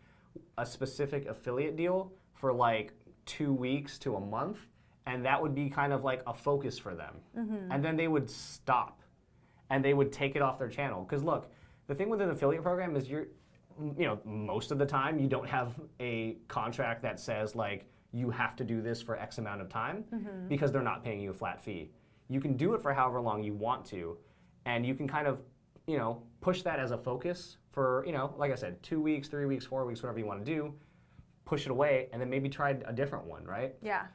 a specific affiliate deal for like 2 weeks to a month, and that would be kind of like a focus for them. And then they would stop, and they would take it off their channel. Because look, the thing with an affiliate program is most of the time you don't have a contract that says like you have to do this for X amount of time, because they're not paying you a flat fee. You can do it for however long you want to, and you can kind of push that as a focus for, like I said, 2 weeks, 3 weeks, 4 weeks, whatever you want to do, push it away, and then maybe try a different one, right? Yeah.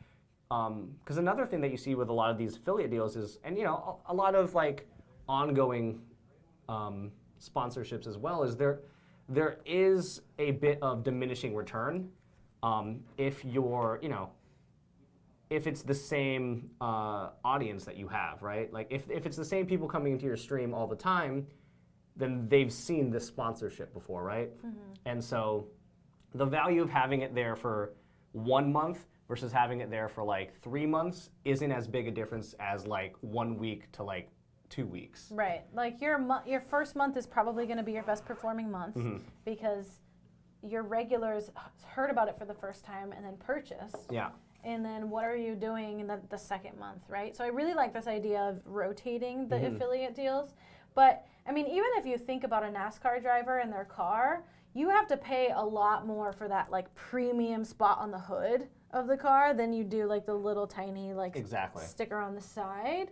Because another thing that you see with a lot of these affiliate deals is, and a lot of like ongoing sponsorships as well, is there is a bit of diminishing return if you're, if it's the same audience that you have, right? Like if it's the same people coming into your stream all the time, then they've seen this sponsorship before, right? And so the value of having it there for 1 month versus having it there for like 3 months isn't as big a difference as like 1 week to like 2 weeks. Right. Like your first month is probably going to be your best performing month because your regulars heard about it for the first time and then purchased. Yeah. And then what are you doing in the second month, right? So I really like this idea of rotating the affiliate deals. But I mean, even if you think about a NASCAR driver and their car, you have to pay a lot more for that like premium spot on the hood of the car than you do like the little tiny like Exactly. sticker on the side.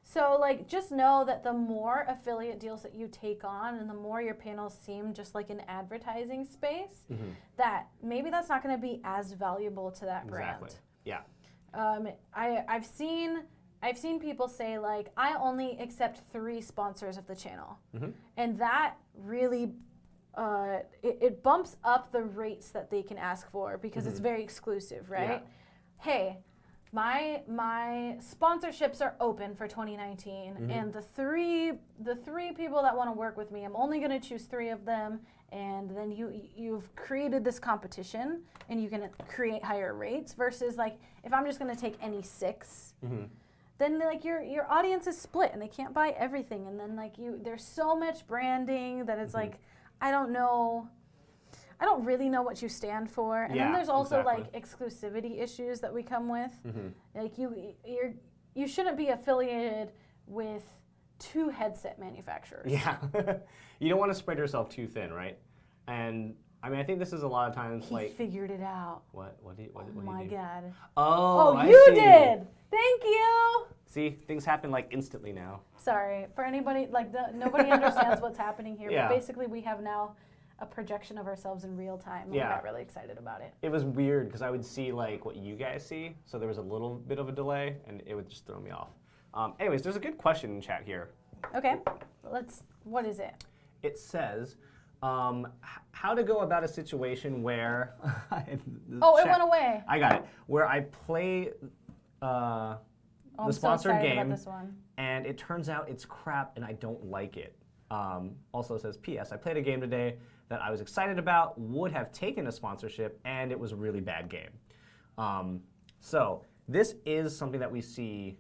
So like just know that the more affiliate deals that you take on and the more your panels seem just like an advertising space, that maybe that's not going to be as valuable to that brand. Exactly. Yeah. I've seen people say like, I only accept 3 sponsors of the channel, and that really it bumps up the rates that they can ask for because it's very exclusive, right? Yeah. Hey, my sponsorships are open for 2019, and the three people that want to work with me, I'm only going to choose 3 of them, and then you've created this competition, and you can create higher rates. Versus like if I'm just going to take any 6, then like your audience is split, and they can't buy everything, and then like there's so much branding that it's like I don't really know what you stand for. And then there's also like exclusivity issues that we come with. Like you shouldn't be affiliated with 2 headset manufacturers. Yeah. You don't want to spread yourself too thin, right? And I mean, I think this is a lot of times He figured it out. What do you do? Oh my God. Oh, I you see. did. Thank you. See, things happen like instantly now. Sorry for anybody like nobody understands what's happening here. Yeah. But basically, we have now a projection of ourselves in real time. We got really excited about it. It was weird because I would see like what you guys see, so there was a little bit of a delay, and it would just throw me off. Anyways, there's a good question in chat here. Okay, what is it? It says, how to go about a situation where... it went away. I got it. Where I play the sponsored game, about this one. And it turns out it's crap and I don't like it. Also says, P.S. I played a game today that I was excited about, would have taken a sponsorship, and it was a really bad game. So this is something that we see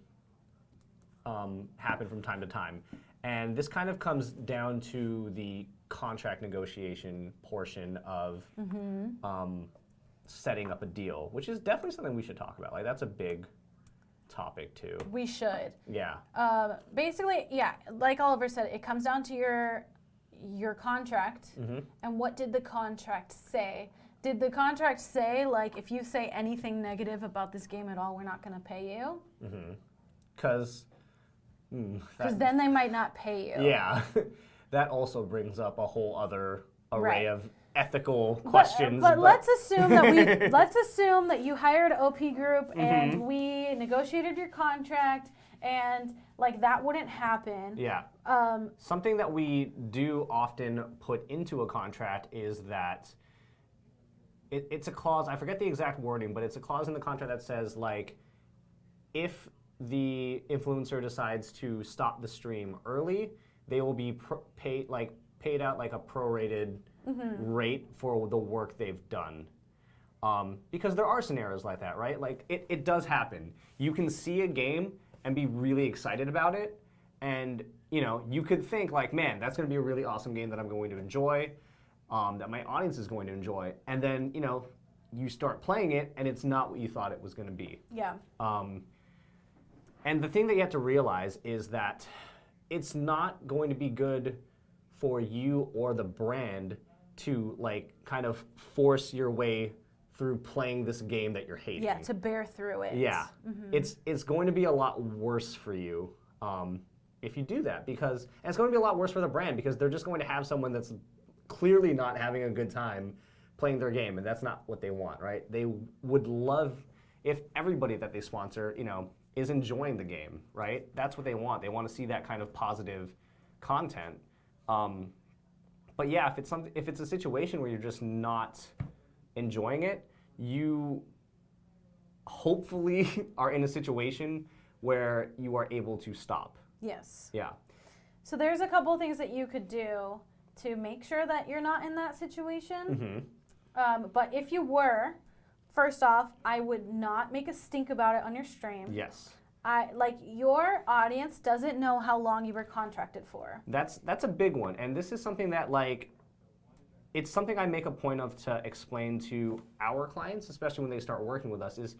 happen from time to time. And this kind of comes down to the contract negotiation portion of setting up a deal, which is definitely something we should talk about. Like, that's a big topic too. We should. Yeah. Basically, yeah, like Oliver said, it comes down to your contract and what did the contract say. Did the contract say, like, if you say anything negative about this game at all, we're not going to pay you? Because then they might not pay you. Yeah. That also brings up a whole other array of ethical questions. But let's assume that you hired OP Group and we negotiated your contract and like that wouldn't happen. Yeah. Something that we do often put into a contract is that it's a clause, I forget the exact wording, but it's a clause in the contract that says like if the influencer decides to stop the stream early, they will be paid out like a prorated rate for the work they've done. Because there are scenarios like that, right? Like it does happen. You can see a game and be really excited about it, and you could think like, man, that's going to be a really awesome game that I'm going to enjoy, that my audience is going to enjoy, and then you start playing it and it's not what you thought it was going to be. Yeah. And the thing that you have to realize is that it's not going to be good for you or the brand to like kind of force your way through playing this game that you're hating. Yeah, to bear through it. Yeah, it's going to be a lot worse for you if you do that, and it's going to be a lot worse for the brand because they're just going to have someone that's clearly not having a good time playing their game, and that's not what they want, right? They would love if everybody that they sponsor, is enjoying the game, right? That's what they want. They want to see that kind of positive content. But yeah, if it's a situation where you're just not enjoying it, you hopefully are in a situation where you are able to stop. Yes. Yeah. So there's a couple things that you could do to make sure that you're not in that situation. But if you were, first off, I would not make a stink about it on your stream. Yes. Your audience doesn't know how long you were contracted for. That's a big one, and this is something that it's something I make a point of to explain to our clients, especially when they start working with us, is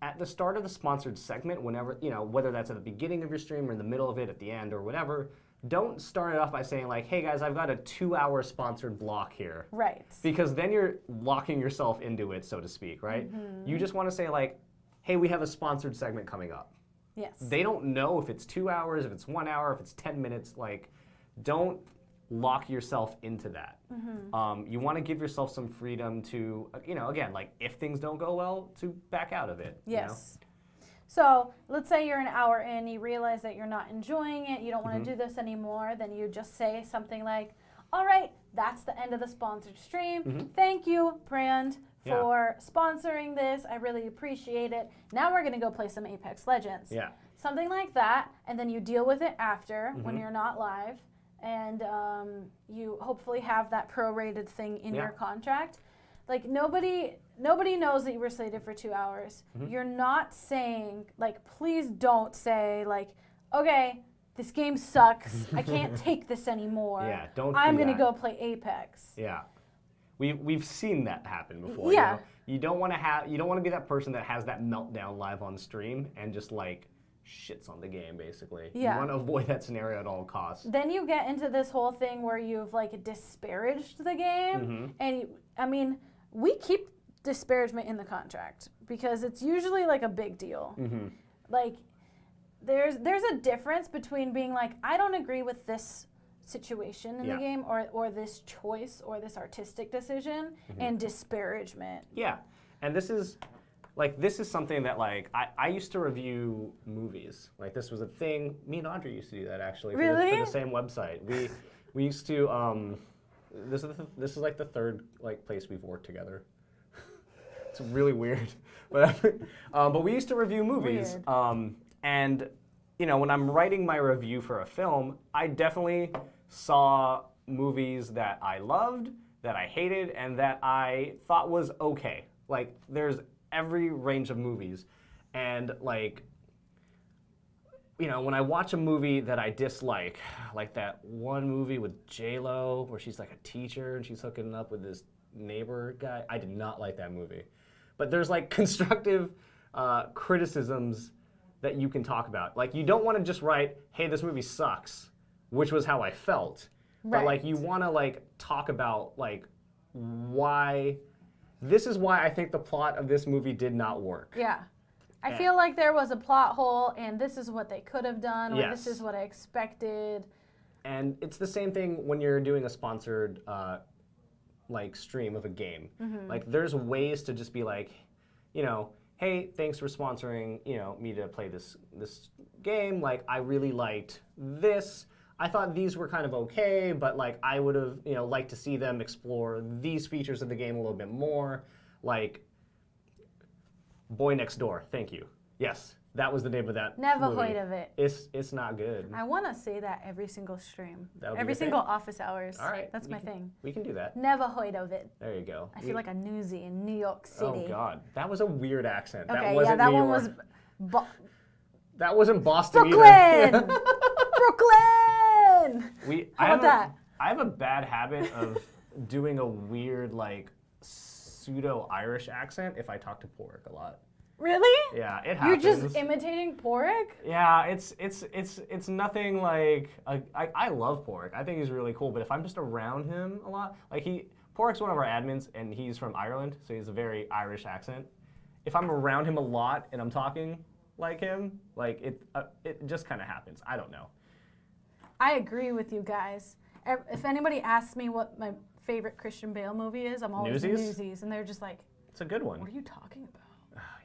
at the start of the sponsored segment, whenever, whether that's at the beginning of your stream or in the middle of it, at the end or whatever, don't start it off by saying like, hey guys, I've got a 2-hour sponsored block here. Right. Because then you're locking yourself into it, so to speak, right? You just want to say like, hey, we have a sponsored segment coming up. Yes. They don't know if it's 2 hours, if it's 1 hour, if it's 10 minutes. Like, don't lock yourself into that. You want to give yourself some freedom to, again, like if things don't go well, to back out of it. Yes. So let's say you're an hour in, you realize that you're not enjoying it, you don't want to do this anymore, then you just say something like, all right, that's the end of the sponsored stream. Thank you, brand, for sponsoring this. I really appreciate it. Now we're going to go play some Apex Legends. Yeah. Something like that, and then you deal with it after when you're not live, and you hopefully have that prorated thing in your contract. Like nobody knows that you were slated for 2 hours. You're not saying, like, please don't say, like, okay, this game sucks. I can't take this anymore. Yeah, don't. I'm going to go play Apex. Yeah, we've seen that happen before. Yeah. You don't want to be that person that has that meltdown live on stream and just like shits on the game basically. Yeah. You want to avoid that scenario at all costs. Then you get into this whole thing where you've like disparaged the game, and we keep disparagement in the contract because it's usually like a big deal. Like there's a difference between being like, I don't agree with this situation in the game or this choice or this artistic decision, and disparagement. Yeah, and this is something that like I used to review movies. Like this was a thing. Me and Audrey used to do that actually. Really? For the same website. We used to. This is like the third like place we've worked together. It's really weird, but we used to review movies. And when I'm writing my review for a film, I definitely saw movies that I loved, that I hated, and that I thought was okay. Like there's every range of movies, and like when I watch a movie that I dislike, like that one movie with J-Lo where she's like a teacher and she's hooking up with this neighbor guy, I did not like that movie. But there's like constructive criticisms that you can talk about. Like you don't want to just write, hey, this movie sucks, which was how I felt. Right. But like you want to like talk about like why, this is why I think the plot of this movie did not work. Yeah. I feel like there was a plot hole, and this is what they could have done, or this is what I expected. And it's the same thing when you're doing a sponsored like stream of a game. Like there's ways to just be like, hey, thanks for sponsoring, me to play this game. Like I really liked this. I thought these were kind of okay, but like I would have, liked to see them explore these features of the game a little bit more. Like Boy Next Door, thank you. Yes, that was the name of that Never movie. heard of it. It's not good. I want to say that every single stream. That would be every your single thing? office hours. All right. That's my thing. We can do that. Never heard of it. There you go. I feel like a newsie in New York City. Oh God, that was a weird accent. Okay, that wasn't that New one York. was That wasn't Boston Brooklyn. either. Brooklyn. How about that? I have a bad habit of doing a weird like pseudo Irish accent if I talk to Pork a lot. Really? Yeah, it You're happens. just imitating Pork? Yeah, it's nothing like I love Pork. I think he's really cool. But if I'm just around him a lot, like Pork's one of our admins and he's from Ireland, so he has a very Irish accent. If I'm around him a lot and I'm talking like him, like it just kind of happens. I don't know. I agree with you guys. If anybody asks me what my favorite Christian Bale movie is, I'm always Newsies, and they're just like, it's a good one. What are you talking about?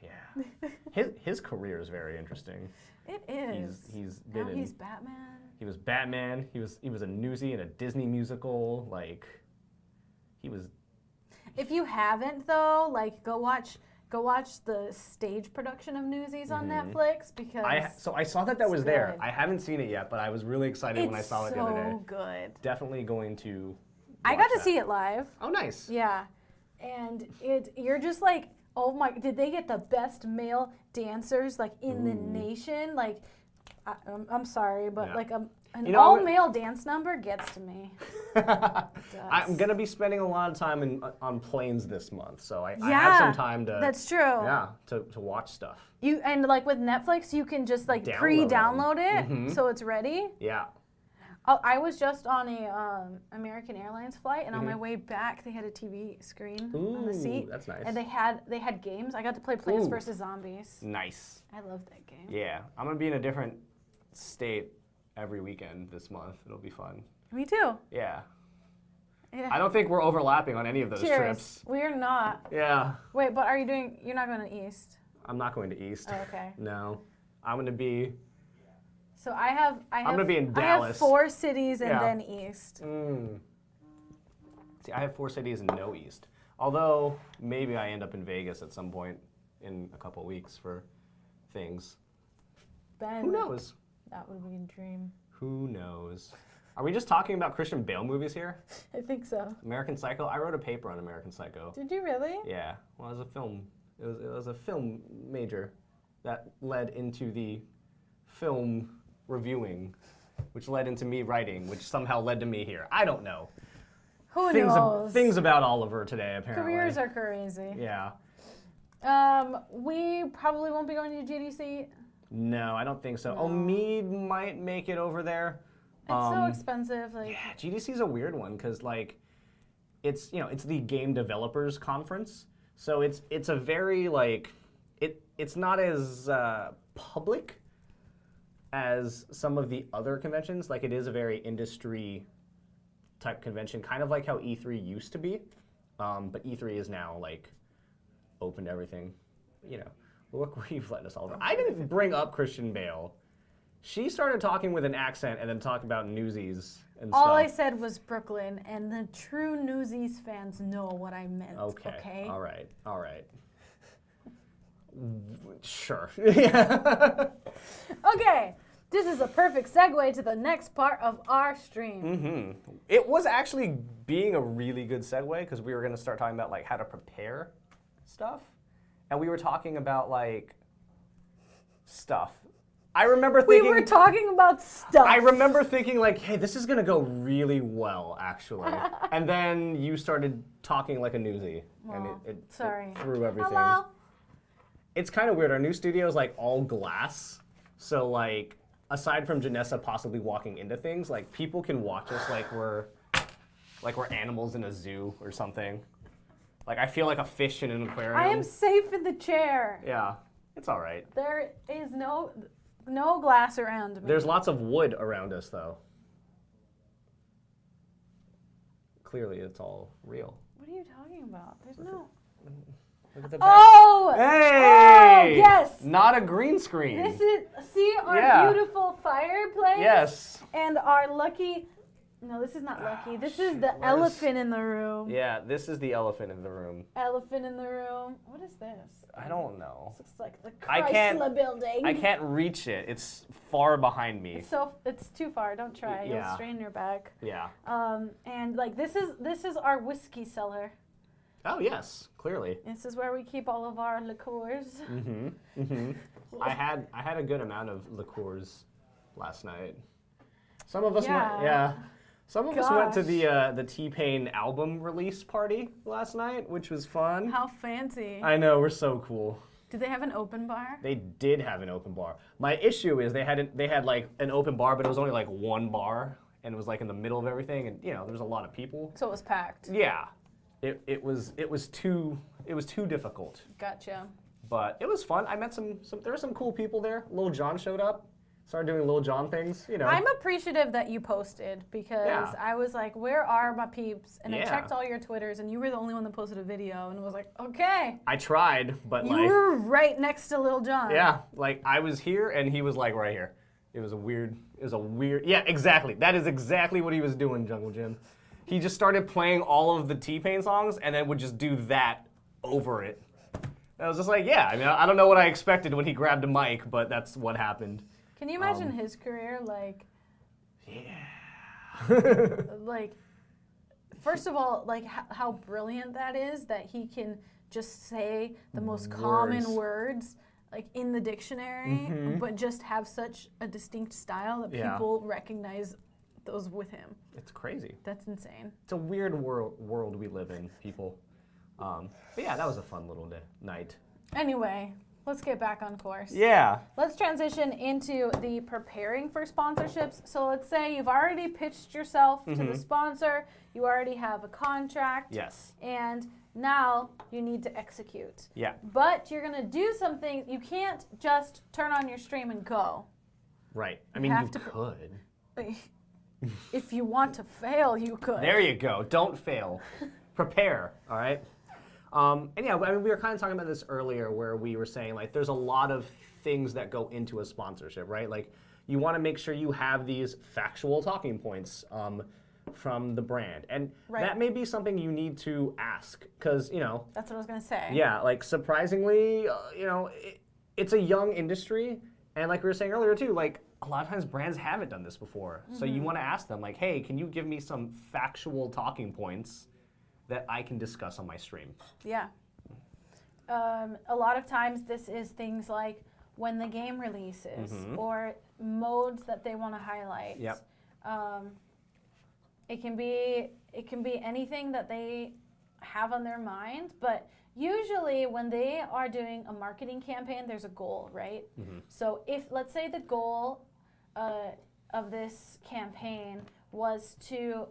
Yeah. His career is very interesting. It is. He's been he's Batman. He was Batman. He was a newsie in a Disney musical. Like he was. If you haven't though, like go watch the stage production of Newsies on Netflix because I saw that was there. good. I haven't seen it yet, but I was really excited when I saw it the other day. It's so good. Definitely going to. I got to see it live. Oh, nice. Yeah, and you're just like, oh my! Did they get the best male dancers like in the nation? Like, I'm sorry, but like an all-male dance number gets to me. I'm gonna be spending a lot of time on planes this month, so I have some time to. That's true. Yeah, to watch stuff. And like with Netflix, you can just like pre-download it, so it's ready. Yeah. I was just on a American Airlines flight, and on my way back, they had a TV screen on the seat. That's nice. And they had games. I got to play Plants Ooh. vs. Zombies. Nice. I love that game. Yeah, I'm gonna be in a different state every weekend this month. It'll be fun. Me too. Yeah. Yeah. I don't think we're overlapping on any of those Cheers. trips. We're not. Yeah. Wait, but you're not going to East? I'm not going to East. Oh, okay. No. I'm gonna be. So I'm gonna be in I have Dallas. 4 cities and Yeah. then East. See, I have 4 cities and no East. Although maybe I end up in Vegas at some point in a couple weeks for things. Ben, Who knows? That would be a dream. Who knows? Are we just talking about Christian Bale movies here? I think so. American Psycho? I wrote a paper on American Psycho. Did you really? Yeah. Well, it was a film. It was a film major that led into the film reviewing, which led into me writing, which somehow led to me here. I don't know. Who knows? Things about Oliver today, apparently. Careers are crazy. Yeah. We probably won't be going to GDC. No, I don't think so. No. Oh, Mead might make it over there. It's so expensive. Like, Yeah, GDC's a weird one because like, it's the game developers conference, so it's a very like it's not as public as some of the other conventions. Like it is a very industry type convention, kind of like how E3 used to be, but E3 is now like open to everything. You know, look where you've let us all. I didn't bring up Christian Bale. She started talking with an accent and then talked about Newsies and all stuff. I said was Brooklyn, and the true Newsies fans know what I meant. Okay. All right. Sure. Yeah. Okay. This is a perfect segue to the next part of our stream. It was actually being a really good segue because we were going to start talking about like how to prepare stuff, and we were talking about like stuff. I remember thinking. We were talking about stuff. I remember thinking like, hey, this is going to go really well, actually. And then you started talking like a newsie, and it threw everything. Hello. It's kind of weird. Our new studio is like all glass, so like aside from Janessa possibly walking into things, like people can watch us like we're animals in a zoo or something. Like I feel like a fish in an aquarium. I am safe in the chair. Yeah, it's all right. There is no glass around me. There's lots of wood around us, though. Clearly, it's all real. What are you talking about? There's no. Look at the back. Oh! Hey! Oh, yes! Not a green screen. This is, see our beautiful fireplace? Yes. And our lucky, no, this is not lucky. This is the elephant in the room. Yeah, this is the elephant in the room. Elephant in the room. What is this? I don't know. This looks like the I can't- Chrysler building. I can't reach it. It's far behind me. It's too far. Don't try. You'll Yeah. strain your back. Yeah. And like this is our whiskey cellar. Oh, yes, clearly. This is where we keep all of our liqueurs. I had a good amount of liqueurs last night. Some of us Yeah. Some of us went to Gosh. the T-Pain album release party last night, which was fun. How fancy. I know, we're so cool. Do they have an open bar? They did have an open bar. My issue is they had like an open bar, but it was only like one bar, and it was like in the middle of everything, and there was a lot of people. So it was packed. Yeah, it was too difficult, Gotcha. but it was fun. I met some there were some cool people there. Lil Jon showed up, started doing Lil Jon things. I'm appreciative that you posted because Yeah. I was like, where are my peeps? And I Yeah. checked all your Twitters, and you were the only one that posted a video, and it was like, okay. I tried, but You like were right next to Lil Jon. yeah, like I was here and he was like right here. It was a weird. Yeah, exactly. That is exactly what he was doing, Jungle Jim. He just started playing all of the T-Pain songs and then would just do that over it. And I was just like, yeah. I mean, I don't know what I expected when he grabbed a mic, but that's what happened. Can you imagine his career? Like, Yeah. like, first of all, like how brilliant that is that he can just say the most common words like in the dictionary, but just have such a distinct style that people recognize those with him. It's crazy. That's insane. It's a weird world we live in, people. But yeah, that was a fun little night. Anyway, let's get back on course. Yeah. Let's transition into the preparing for sponsorships. So let's say you've already pitched yourself to the sponsor, you already have a contract. Yes. And now you need to execute. Yeah. But you're going to do something. You can't just turn on your stream and go. Right. I mean, you could. If you want to fail, you could. There you go. Don't fail. Prepare, all right? And yeah, I mean, we were kind of talking about this earlier where we were saying, like, there's a lot of things that go into a sponsorship, right? Like, you want to make sure you have these factual talking points from the brand. And that may be something you need to ask because, you know. That's what I was going to say. Yeah, like, surprisingly, you know, it's a young industry. And like we were saying earlier, too, like, a lot of times brands haven't done this before. So you want to ask them, like, hey, can you give me some factual talking points that I can discuss on my stream? Yeah. A lot of times this is things like when the game releases or modes that they want to highlight. Yep. It can be anything that they have on their mind, but usually when they are doing a marketing campaign, there's a goal, right? So if, let's say the goal of this campaign was to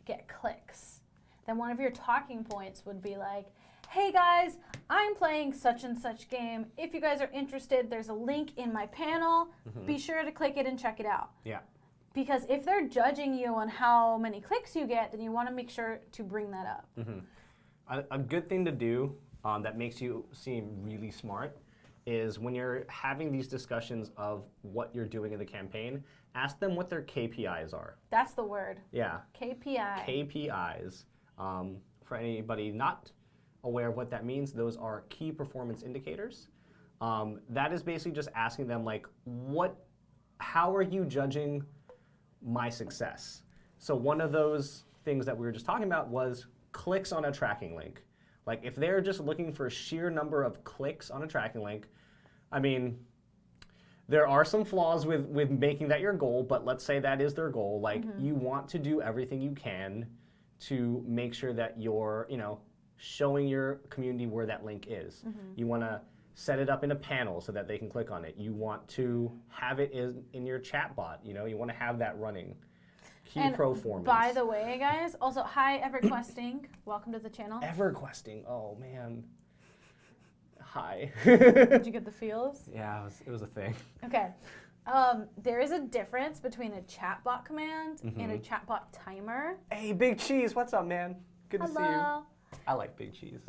get clicks, then one of your talking points would be like, hey guys, I'm playing such and such game. If you guys are interested, there's a link in my panel. Be sure to click it and check it out. Yeah. Because if they're judging you on how many clicks you get, then you want to make sure to bring that up. A good thing to do that makes you seem really smart is when you're having these discussions of what you're doing in the campaign, ask them what their KPIs are. That's the word. Yeah. KPI. KPIs. For anybody not aware of what that means, those are key performance indicators. That is basically just asking them, like, how are you judging my success? So one of those things that we were just talking about was clicks on a tracking link. Like, if they're just looking for a sheer number of clicks on a tracking link, I mean, there are some flaws with making that your goal, but let's say that is their goal. Like, you want to do everything you can to make sure that you're, you know, showing your community where that link is. You want to set it up in a panel so that they can click on it. You want to have it in your chat bot. You know, you want to have that running. Key performance. By the way, guys, also, hi, EverQuesting. Welcome to the channel. EverQuesting. Oh, man. Hi. Did you get the feels? Yeah, it was a thing. Okay. There is a difference between a chatbot command and a chatbot timer. Hey, Big Cheese. What's up, man? Good to see you. I like Big Cheese.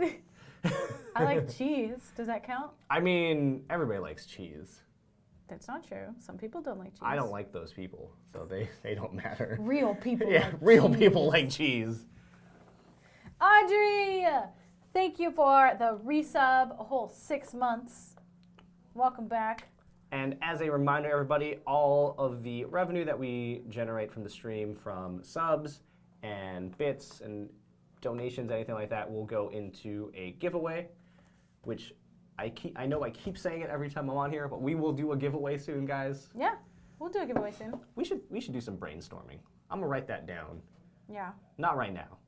I like cheese. Does that count? I mean, everybody likes cheese. That's not true. Some people don't like cheese. I don't like those people, so they don't matter. Real people yeah, like real cheese. people like cheese. Audrey, thank you for the resub, a whole 6 months. Welcome back. And as a reminder, everybody, all of the revenue that we generate from the stream from subs and bits and donations, anything like that, will go into a giveaway, which I know I keep saying it every time I'm on here, but we will do a giveaway soon, guys. Yeah, we'll do a giveaway soon. We should do some brainstorming. I'm gonna write that down. Yeah. Not right now.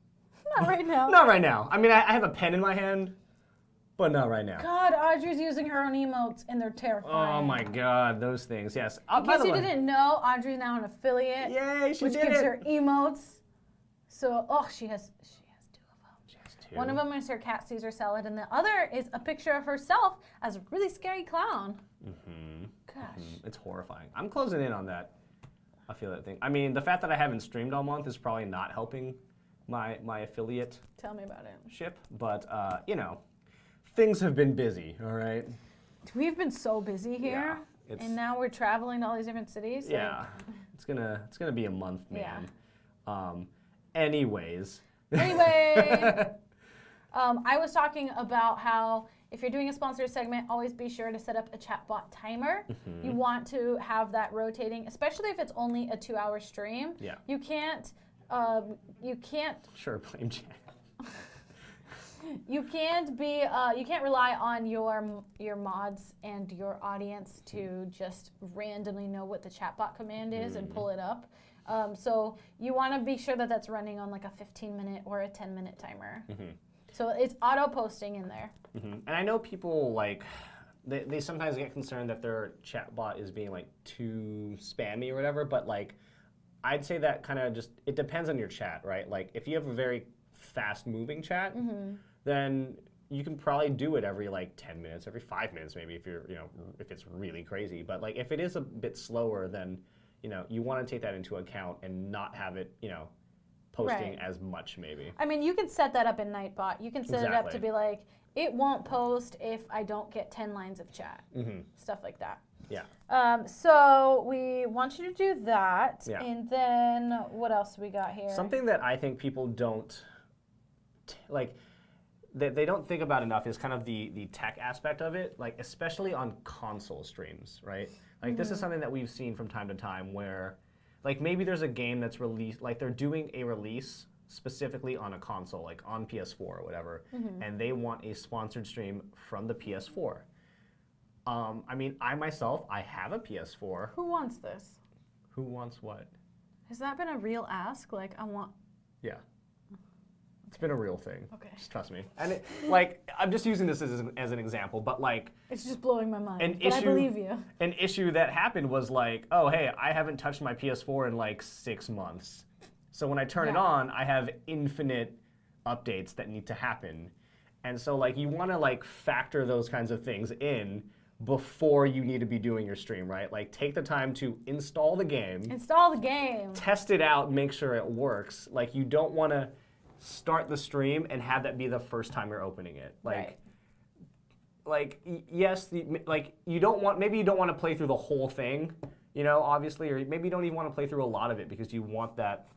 Not right now. Not right now. I mean, I have a pen in my hand, but not right now. God, Audrey's using her own emotes, and they're terrifying. Oh my God, those things. Yes. In case you didn't know, Audrey's now an affiliate. Yay, she which did gives it. her emotes. So, she has 2 of them. She has 2. One of them is her cat Caesar salad, and the other is a picture of herself as a really scary clown. Gosh. It's horrifying. I'm closing in on that affiliate thing. I mean, the fact that I haven't streamed all month is probably not helping my affiliate. Tell me about it. Ship, but you know, things have been busy. All right. We've been so busy here, and now we're traveling to all these different cities. Yeah, it's gonna be a month, man. Yeah. Anyways. Anyway, I was talking about how if you're doing a sponsored segment, always be sure to set up a chatbot timer. You want to have that rotating, especially if it's only a 2-hour stream. Yeah. You can't. Sure, blame Jack. You can't rely on your mods and your audience to just randomly know what the chatbot command is and pull it up. So you want to be sure that that's running on like a 15-minute or a 10-minute timer. So it's auto posting in there. And I know people like they sometimes get concerned that their chatbot is being like too spammy or whatever, but like I'd say that kind of just, it depends on your chat, right? Like if you have a very fast moving chat, then you can probably do it every like 10 minutes, every 5 minutes maybe if you're, if it's really crazy. But like if it is a bit slower, then, you want to take that into account and not have it, posting as much maybe. I mean, you can set that up in Nightbot. You can set it up to Exactly. be like, it won't post if I don't get 10 lines of chat, stuff like that. Yeah. So we want you to do that, Yeah. and then what else we got here? Something that I think people don't, they don't think about enough is kind of the tech aspect of it, like especially on console streams, right? Like this is something that we've seen from time to time where, like maybe there's a game that's released, like they're doing a release specifically on a console, like on PS4 or whatever, and they want a sponsored stream from the PS4. I mean, I myself, I have a PS4. Who wants this? Who wants what? Has that been a real ask? Like, I want... Yeah. It's been a real thing. Okay. Just trust me. And it, like, I'm just using this as an example, but like... It's just blowing my mind, An but issue, I believe you. An issue that happened was like, oh, hey, I haven't touched my PS4 in like 6 months. So when I turn it on, I have infinite updates that need to happen. And so like you want to like factor those kinds of things in before you need to be doing your stream, right? Like take the time to install the game. Install the game. Test it out, make sure it works. Like you don't want to start the stream and have that be the first time you're opening it. Like yes, like you don't want, maybe you don't want to play through the whole thing, obviously, or maybe you don't even want to play through a lot of it because you want that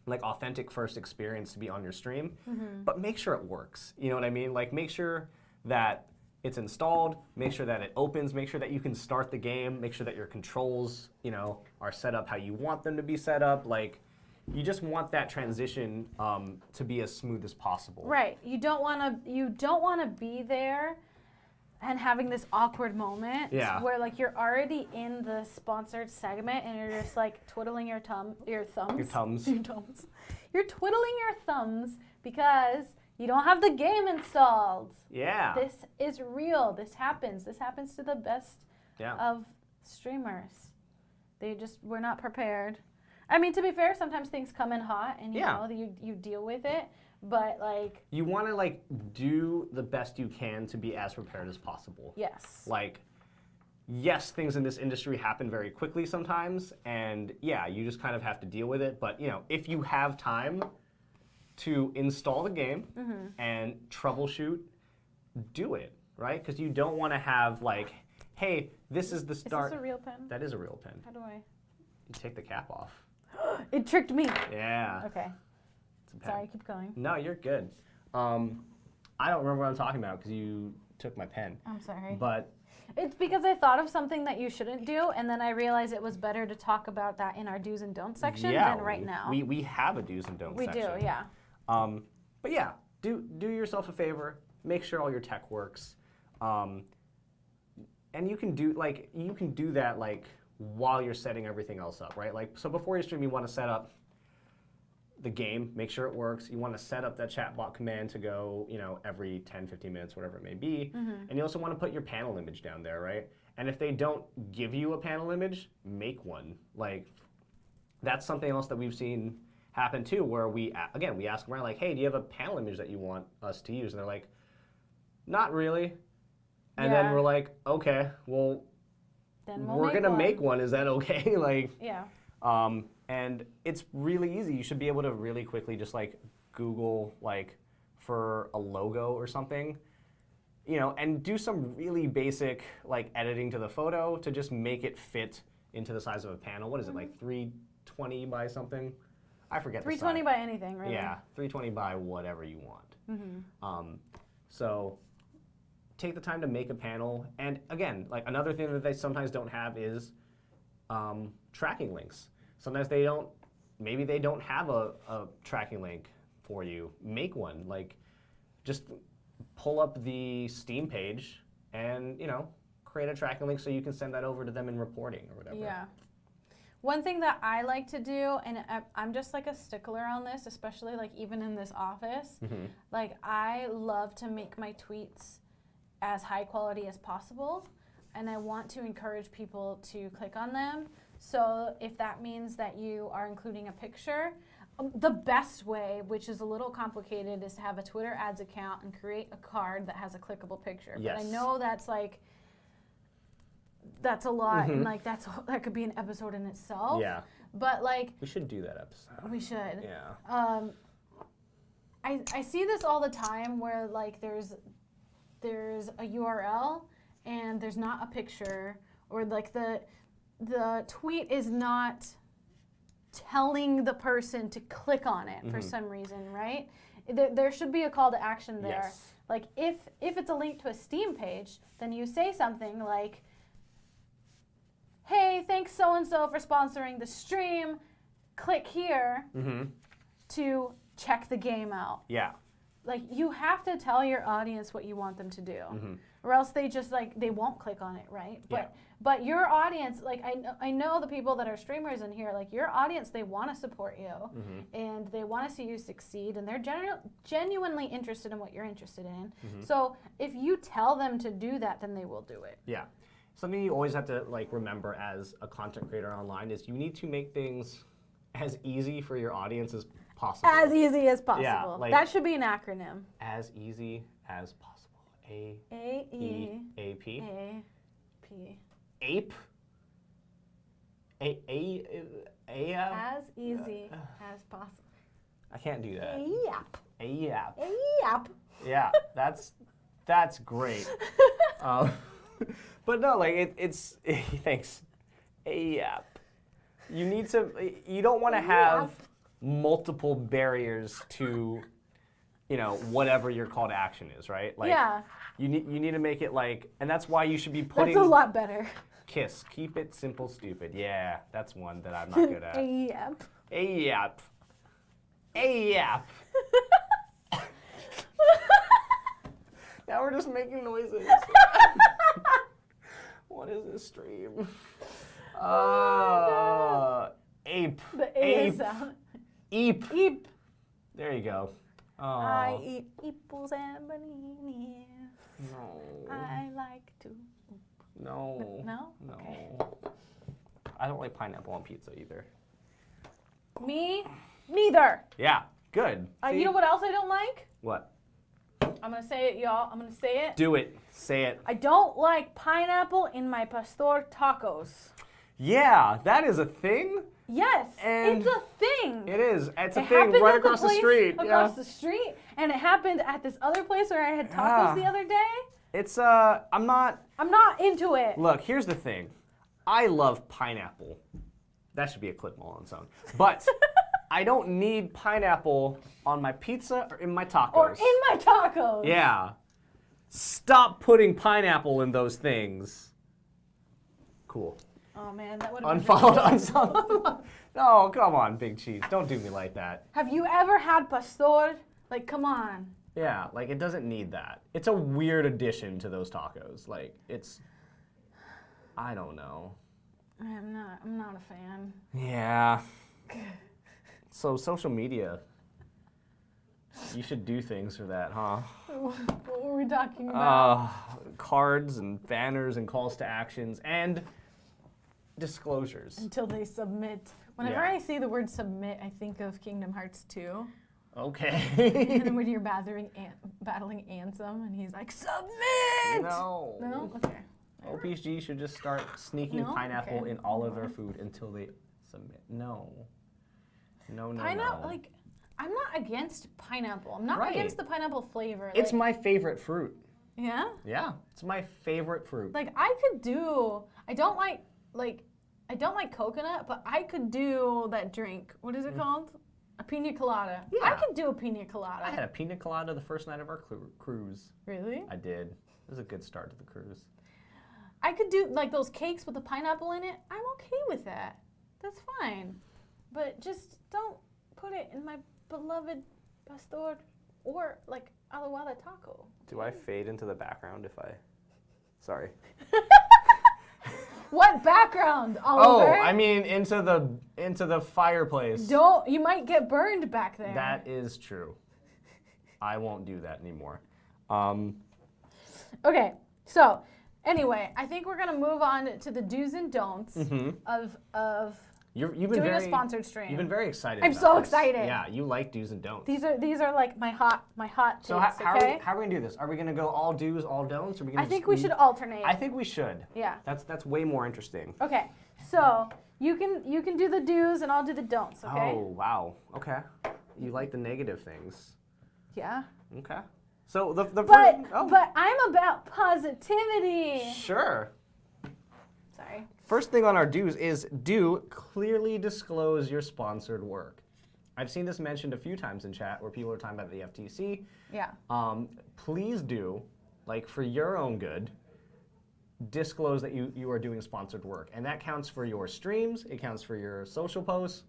like authentic first experience to be on your stream, but make sure it works. You know what I mean? Like make sure that it's installed, make sure that it opens, make sure that you can start the game, make sure that your controls, are set up how you want them to be set up. Like you just want that transition to be as smooth as possible. Right. You don't want to be there and having this awkward moment where like you're already in the sponsored segment and you're just like twiddling your thumbs. You're twiddling your thumbs because you don't have the game installed. Yeah. This is real. This happens. This happens to the best of streamers. We're not prepared. I mean, to be fair, sometimes things come in hot and you deal with it. But like you want to like do the best you can to be as prepared as possible. Yes. Like yes, things in this industry happen very quickly sometimes, and yeah, you just kind of have to deal with it. But if you have time to install the game and troubleshoot, do it, right? Because you don't want to have like, hey, this is the start. Is this a real pen? That is a real pen. How do I? You take the cap off. It tricked me. Yeah. Okay. Sorry, keep going. No, you're good. I don't remember what I'm talking about because you took my pen. I'm sorry. But it's because I thought of something that you shouldn't do, and then I realized it was better to talk about that in our do's and don'ts section than right now. We have a do's and don'ts section. We do, yeah. But yeah, do yourself a favor. Make sure all your tech works. And you can do that like while you're setting everything else up, right? Like so before your stream, you want to set up the game, make sure it works. You want to set up that chatbot command to go, every 10, 15 minutes, whatever it may be. And you also want to put your panel image down there, right? And if they don't give you a panel image, make one. Like, that's something else that we've seen happen too, where we ask around like, hey, do you have a panel image that you want us to use? And they're like, not really. And then we're like, okay, well, then we're going to make one. Is that okay? Like, yeah. And it's really easy. You should be able to really quickly just like Google like for a logo or something, and do some really basic like editing to the photo to just make it fit into the size of a panel. What is it, like 320 by something? I forget 320 the size. by anything, really. Yeah, 320 by whatever you want. So take the time to make a panel. And again, like another thing that they sometimes don't have is tracking links. Sometimes maybe they don't have a tracking link for you. Make one. Like, just pull up the Steam page and, create a tracking link so you can send that over to them in reporting or whatever. Yeah. One thing that I like to do, and I'm just like a stickler on this, especially like even in this office, like I love to make my tweets as high quality as possible, and I want to encourage people to click on them. So if that means that you are including a picture, the best way, which is a little complicated, is to have a Twitter ads account and create a card that has a clickable picture. Yes. But I know that's a lot, and like that could be an episode in itself. Yeah. But like We should do that episode. we should. Yeah. I see this all the time where like there's a URL and there's not a picture, or like the tweet is not telling the person to click on it for some reason, right? There should be a call to action there. Yes. Like if it's a link to a Steam page, then you say something like, hey, thanks so-and-so for sponsoring the stream. Click here to check the game out. Yeah. Like, you have to tell your audience what you want them to do, or else they just they won't click on it, right? But your audience, like I know the people that are streamers in here, like your audience, they want to support you, and they want to see you succeed, and they're genuinely interested in what you're interested in. So if you tell them to do that, then they will do it. Yeah. Something you always have to like remember as a content creator online is you need to make things as easy for your audience as possible. As easy as possible. Yeah, like, that should be an acronym. As easy as possible. A-E-A-P. A-P. Ape. As easy as possible. I can't do that. Yep. Yep. Yep. Yeah, that's great. But no, like it's thanks. Yep. You don't want to have multiple barriers to, whatever your call to action is, right? Like, yeah. You need to make it like, and that's why you should be putting. That's a lot better. KISS, keep it simple, stupid. Yeah, that's one that I'm not good at. Yep. Yep. Yep. Now we're just making noises. What is this stream? Ape. The A sound. Eep. Eep. There you go. Oh. I eat eeples and bananas. No. I like to. No. No? No. Okay. I don't like pineapple on pizza either. Me? Neither. Yeah. Good. You know what else I don't like? What? I'm going to say it, y'all. I'm going to say it. Do it. Say it. I don't like pineapple in my pastor tacos. Yeah, that is a thing. Yes, And it's a thing. It is. It's a It thing happened right at across the place street. Across Yeah. the street, and it happened at this other place where I had tacos the other day. It's I'm not. I'm not into it. Look, here's the thing. I love pineapple. That should be a clip all on its own. But I don't need pineapple on my pizza or in my tacos. Or in my tacos. Yeah. Stop putting pineapple in those things. Cool. Oh man, that would have been Unfollowed, unfollowed. No, come on, Big Cheese. Don't do me like that. Have you ever had pastor? Like, come on. Yeah, like it doesn't need that. It's a weird addition to those tacos. Like it's, I don't know. I'm not a fan. Yeah. So social media. You should do things for that, huh? What were we talking about? Cards and banners and calls to actions and disclosures. Until they submit. Whenever Yeah. I see the word submit, I think of Kingdom Hearts 2. Okay. And then when you're battling Ansem, and he's like, submit! No. No? Okay. OPG should just start sneaking No? pineapple Okay. in all of their food until they submit. No. No, Pineapple, no. like, I'm not against pineapple. I'm not Right. against the pineapple flavor. It's like, my favorite fruit. yeah? Yeah, it's my favorite fruit. Like, I could do, I don't like coconut, but I could do that drink. What is it called? A pina colada. Yeah. I could do a pina colada. I had a pina colada the first night of our cruise. Really? I did. It was a good start to the cruise. I could do like those cakes with the pineapple in it. I'm okay with that. That's fine. But just don't put it in my beloved pastor or like aluada taco. Do I fade into the background if I... Sorry. What background, Oliver? Oh, I mean into the fireplace. Don't, you might get burned back there. That is true. I won't do that anymore. Okay, so anyway, I think we're gonna move on to the do's and don'ts of You've been doing very, a sponsored stream. You've been very excited. I'm about so this. excited. Yeah, you like do's and don'ts. These are like my hot takes. So how Okay. are we gonna do this? Are we gonna go all do's, all don'ts? Or are we gonna I think we should alternate. I think we should. Yeah. That's way more interesting. Okay, so you can do the do's and I'll do the don'ts. Okay. Oh wow. Okay. You like the negative things. Yeah. Okay. So the But I'm about positivity. Sure. Sorry. First thing on our do's is do clearly disclose your sponsored work. I've seen this mentioned a few times in chat where people are talking about the FTC. Yeah. Please do, like for your own good, disclose that you are doing sponsored work. And that counts for your streams, it counts for your social posts,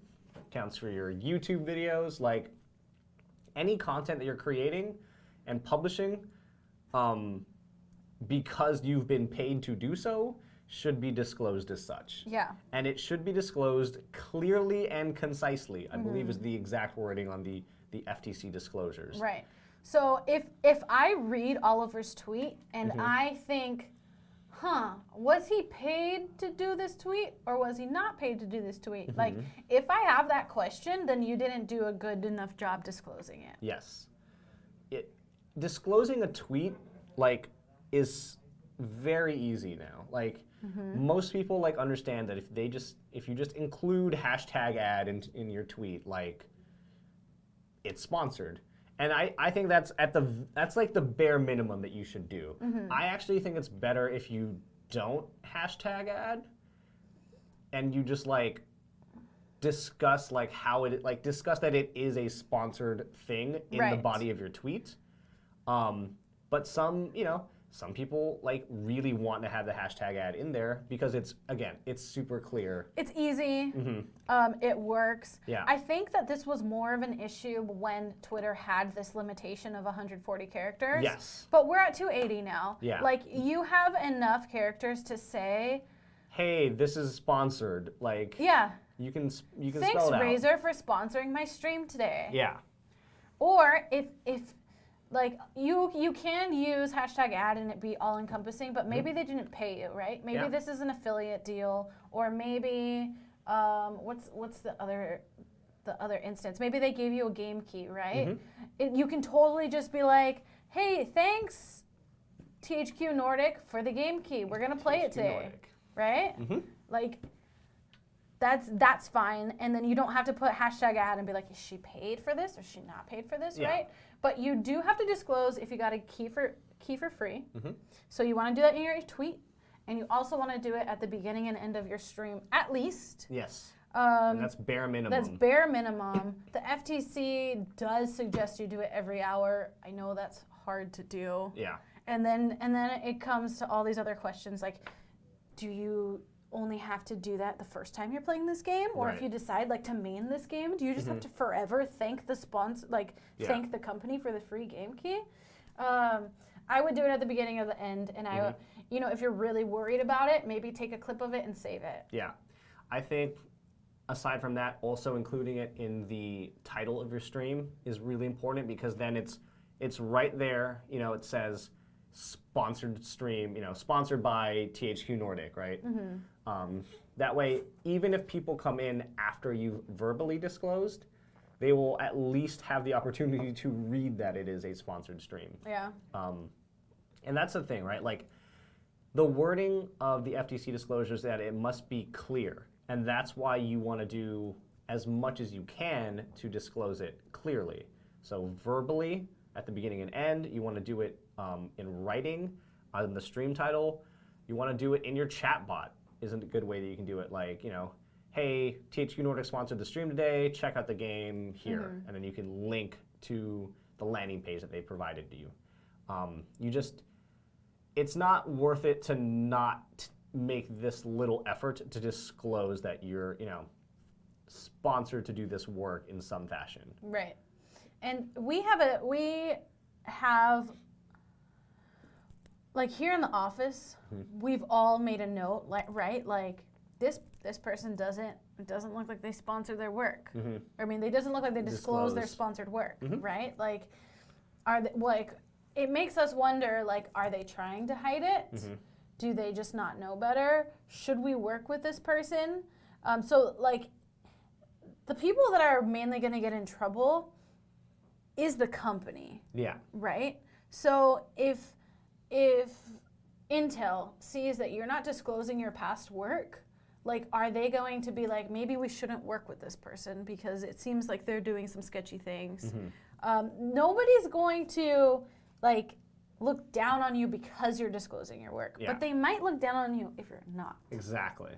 counts for your YouTube videos, like any content that you're creating and publishing, because you've been paid to do so, should be disclosed as such. Yeah. And it should be disclosed clearly and concisely, I believe is the exact wording on the FTC disclosures. Right. So if I read Oliver's tweet and I think, was he paid to do this tweet or was he not paid to do this tweet? Like, if I have that question, then you didn't do a good enough job disclosing it. Yes. Disclosing a tweet, like, is very easy now. Like, most people like understand that if you just include hashtag ad in your tweet, like, it's sponsored. And I think that's like the bare minimum that you should do. I actually think it's better if you don't hashtag ad and you just like discuss like how it discuss that it is a sponsored thing in the body of your tweet. But some people like really want to have the hashtag ad in there because it's super clear. It's easy. It works. Yeah. I think that this was more of an issue when Twitter had this limitation of 140 characters. Yes. But we're at 280 now. Yeah. Like, you have enough characters to say, hey, this is sponsored. Like, yeah. You can Thanks, spell it out. Razer, for sponsoring my stream today. Yeah. Or if like you can use hashtag ad and it be all encompassing, but maybe they didn't pay you, right? Maybe this is an affiliate deal, or maybe what's the other instance? Maybe they gave you a game key, right? You can totally just be like, hey, thanks THQ Nordic for the game key. We're gonna play it today, Nordic. right? Like, that's fine, and then you don't have to put hashtag ad and be like, is she paid for this or is she not paid for this, right? But you do have to disclose if you got a key for free. So you want to do that in your tweet, and you also want to do it at the beginning and end of your stream, at least. Yes. And that's bare minimum. That's bare minimum. The FTC does suggest you do it every hour. I know that's hard to do. Yeah. And then it comes to all these other questions like, do you only have to do that the first time you're playing this game, or if you decide like to main this game, do you just have to forever thank the sponsor, thank the company for the free game key? I would do it at the beginning or the end, and I would, if you're really worried about it, maybe take a clip of it and save it. Yeah, I think aside from that, also including it in the title of your stream is really important, because then it's right there. It says sponsored stream, sponsored by THQ Nordic, right? That way, even if people come in after you've verbally disclosed, they will at least have the opportunity to read that it is a sponsored stream. Yeah. And that's the thing, right? Like, the wording of the FTC disclosures that it must be clear, and that's why you want to do as much as you can to disclose it clearly. So verbally, at the beginning and end, you want to do it in writing on the stream title. You want to do it in your chat bot. Isn't a good way that you can do it, like, hey, THQ Nordic sponsored the stream today, check out the game here. And then you can link to the landing page that they provided to you. It's not worth it to not make this little effort to disclose that you're, sponsored to do this work in some fashion. Right. And we have like, here in the office, we've all made a note, right? Like, this person doesn't look like they sponsor their work. I mean, they doesn't look like they disclose their sponsored work, right? Like, it makes us wonder, like, are they trying to hide it? Mm-hmm. Do they just not know better? Should we work with this person? So, like, the people that are mainly going to get in trouble is the company. Yeah. Right? So if Intel sees that you're not disclosing your past work, like, are they going to be like, maybe we shouldn't work with this person because it seems like they're doing some sketchy things? Nobody's going to, like, look down on you because you're disclosing your work, but they might look down on you if you're not. Exactly.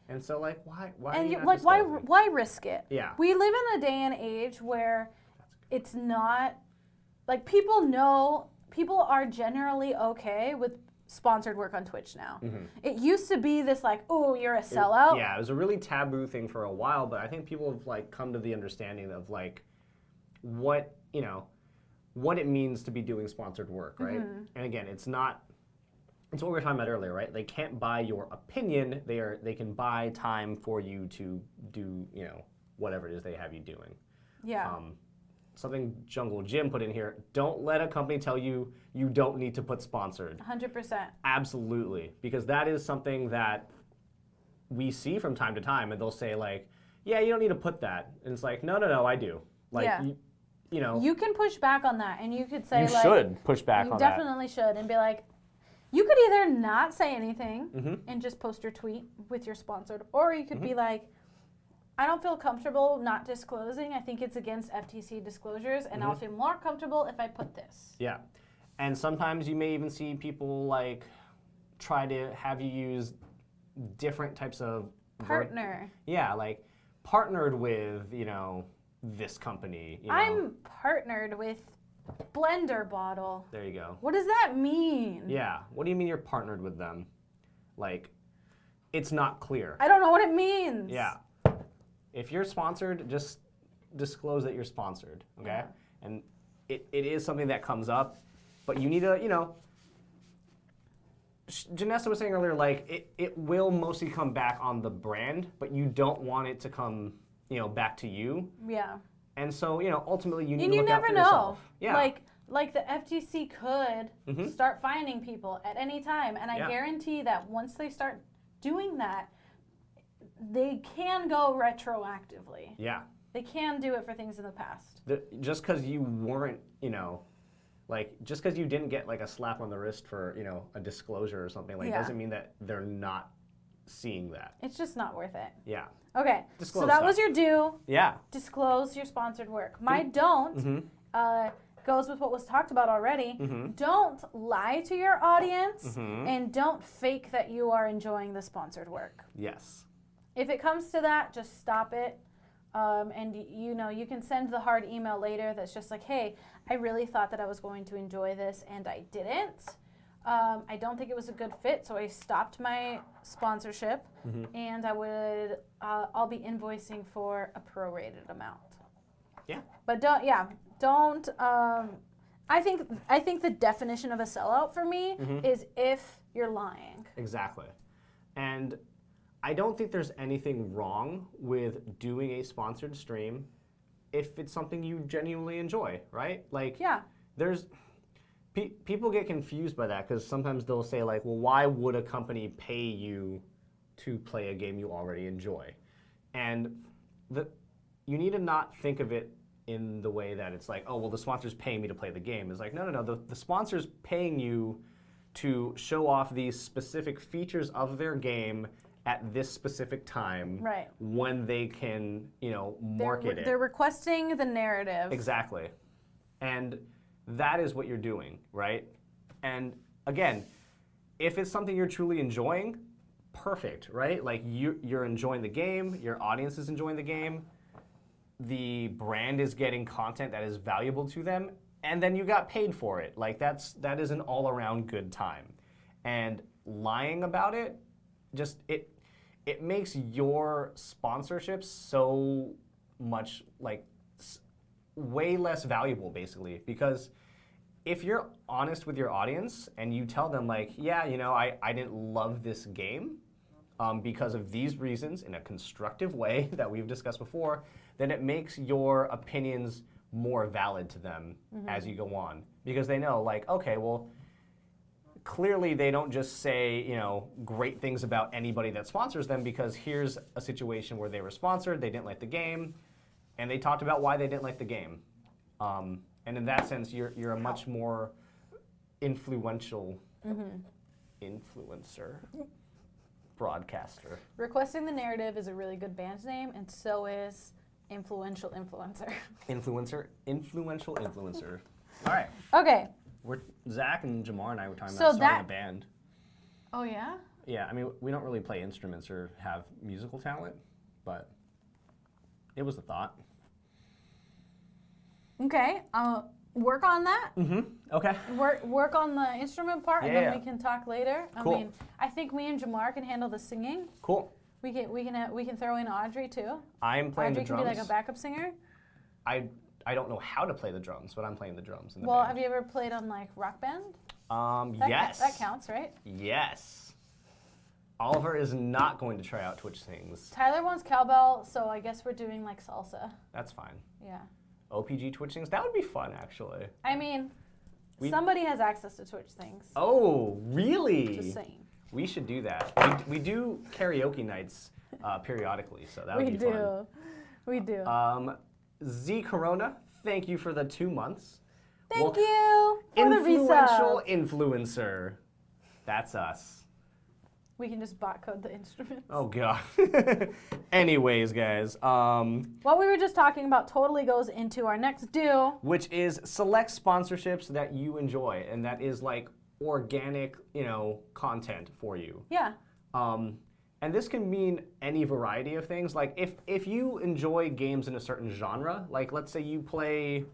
And so, like, why? And are you not like, disclosing? why risk it? Yeah. We live in a day and age where it's not, like, people are generally okay with sponsored work on Twitch now. It used to be this, like, oh, you're a sellout. It was a really taboo thing for a while, but I think people have, like, come to the understanding of, like, what it means to be doing sponsored work, right? And again, it's what we were talking about earlier, right? They can't buy your opinion. They can buy time for you to do, whatever it is they have you doing. Yeah. Something Jungle Jim put in here, don't let a company tell you you don't need to put sponsored. 100%. Absolutely, because that is something that we see from time to time, and they'll say, like, yeah, you don't need to put that. And it's like, no, I do. Like, you can push back on that, and you could say, you should push back on that. You definitely should, and be like, you could either not say anything and just post your tweet with your sponsored, or you could be like, I don't feel comfortable not disclosing. I think it's against FTC disclosures, and I'll feel more comfortable if I put this. Yeah. And sometimes you may even see people, like, try to have you use different types of Partner. Like, partnered with, this company. I'm partnered with Blender Bottle. There you go. What does that mean? Yeah. What do you mean you're partnered with them? Like, it's not clear. I don't know what it means. Yeah. If you're sponsored, just disclose that you're sponsored, okay? Yeah. And it is something that comes up, but you need to, Janessa was saying earlier, like, it will mostly come back on the brand, but you don't want it to come, back to you. Yeah. And so, ultimately you need and to you look out never for know. yourself. Yeah. Like the FTC could start finding people at any time, and I guarantee that once they start doing that, they can go retroactively. Yeah. They can do it for things in the past. Just because you weren't, just because you didn't get, like, a slap on the wrist for, a disclosure or something, doesn't mean that they're not seeing that. It's just not worth it. Yeah. Okay, Disclose so that stuff. was your do. Yeah. Disclose your sponsored work. My don't goes with what was talked about already. Don't lie to your audience and don't fake that you are enjoying the sponsored work. Yes. If it comes to that, just stop it. And you can send the hard email later that's just like, hey, I really thought that I was going to enjoy this and I didn't. I don't think it was a good fit, so I stopped my sponsorship and I'll be invoicing for a prorated amount. Yeah. But don't, I think the definition of a sellout for me is if you're lying. Exactly. And I don't think there's anything wrong with doing a sponsored stream if it's something you genuinely enjoy, right? Like, there's people get confused by that because sometimes they'll say, like, well, why would a company pay you to play a game you already enjoy? And you need to not think of it in the way that it's like, oh, well, the sponsor's paying me to play the game. It's like, no. The sponsor's paying you to show off these specific features of their game at this specific time, right, when they can, market it. They're requesting the narrative. Exactly. And that is what you're doing, right? And again, if it's something you're truly enjoying, perfect, right? Like, you're enjoying the game, your audience is enjoying the game, the brand is getting content that is valuable to them, and then you got paid for it. Like, that is an all-around good time. And lying about it, just it makes your sponsorships so much, like, way less valuable, basically, because if you're honest with your audience and you tell them, like, yeah, I didn't love this game because of these reasons in a constructive way that we've discussed before, then it makes your opinions more valid to them as you go on, because they know, like, okay, well, clearly they don't just say, great things about anybody that sponsors them, because here's a situation where they were sponsored, they didn't like the game, and they talked about why they didn't like the game. And in that sense, you're a much more influential influencer, broadcaster. Requesting the Narrative is a really good band name, and so is Influential Influencer. Influential influencer. All right. Okay. Zach and Jamar and I were talking So about starting a band. Oh, yeah? Yeah, I mean, we don't really play instruments or have musical talent, but it was a thought. Okay. Work on that. Okay. Work on the instrument part, and then we can talk later. Cool. I mean, I think me and Jamar can handle the singing. Cool. We can throw in Audrey too. I'm playing the drums. Audrey can be like a backup singer. I don't know how to play the drums, but I'm playing the drums in the Well, band. have you ever played on like Rock Band? Yes. That counts, right? Yes. Oliver is not going to try out Twitch Sings. Tyler wants cowbell, so I guess we're doing like salsa. That's fine. Yeah. OPG Twitch Sings, that would be fun, actually. I mean, somebody has access to Twitch things. Oh, really? Just saying. We should do that. We do karaoke nights periodically, so that would be fun. We do. Z Corona, thank you for the 2 months. Thank you for the Influential resub. influencer. That's us. We can just bot code the instruments. Oh, God. Anyways, guys. What we were just talking about totally goes into our next do. Which is select sponsorships that you enjoy, and that is like organic, content for you. Yeah. And this can mean any variety of things. Like if you enjoy games in a certain genre, like let's say you play,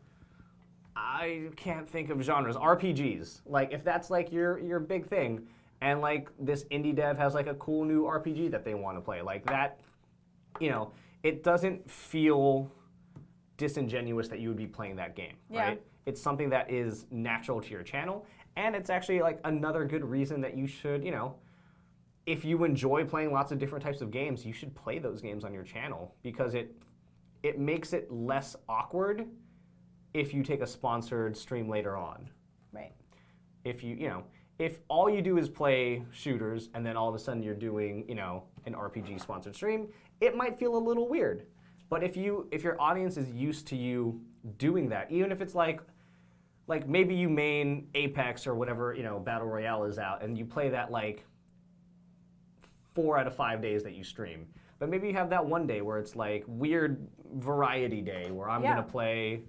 I can't think of genres, RPGs. Like if that's like your big thing, and like this indie dev has like a cool new RPG that they want to play, like that, it doesn't feel disingenuous that you would be playing that game, right? It's something that is natural to your channel, and it's actually like another good reason that you should, if you enjoy playing lots of different types of games, you should play those games on your channel, because it makes it less awkward if you take a sponsored stream later on. Right. If if all you do is play shooters and then all of a sudden you're doing, an RPG sponsored stream, it might feel a little weird. But if your audience is used to you doing that, even if it's like maybe you main Apex or whatever, Battle Royale is out, and you play that like 4 out of 5 days that you stream. But maybe you have that one day where it's like weird variety day where I'm gonna play,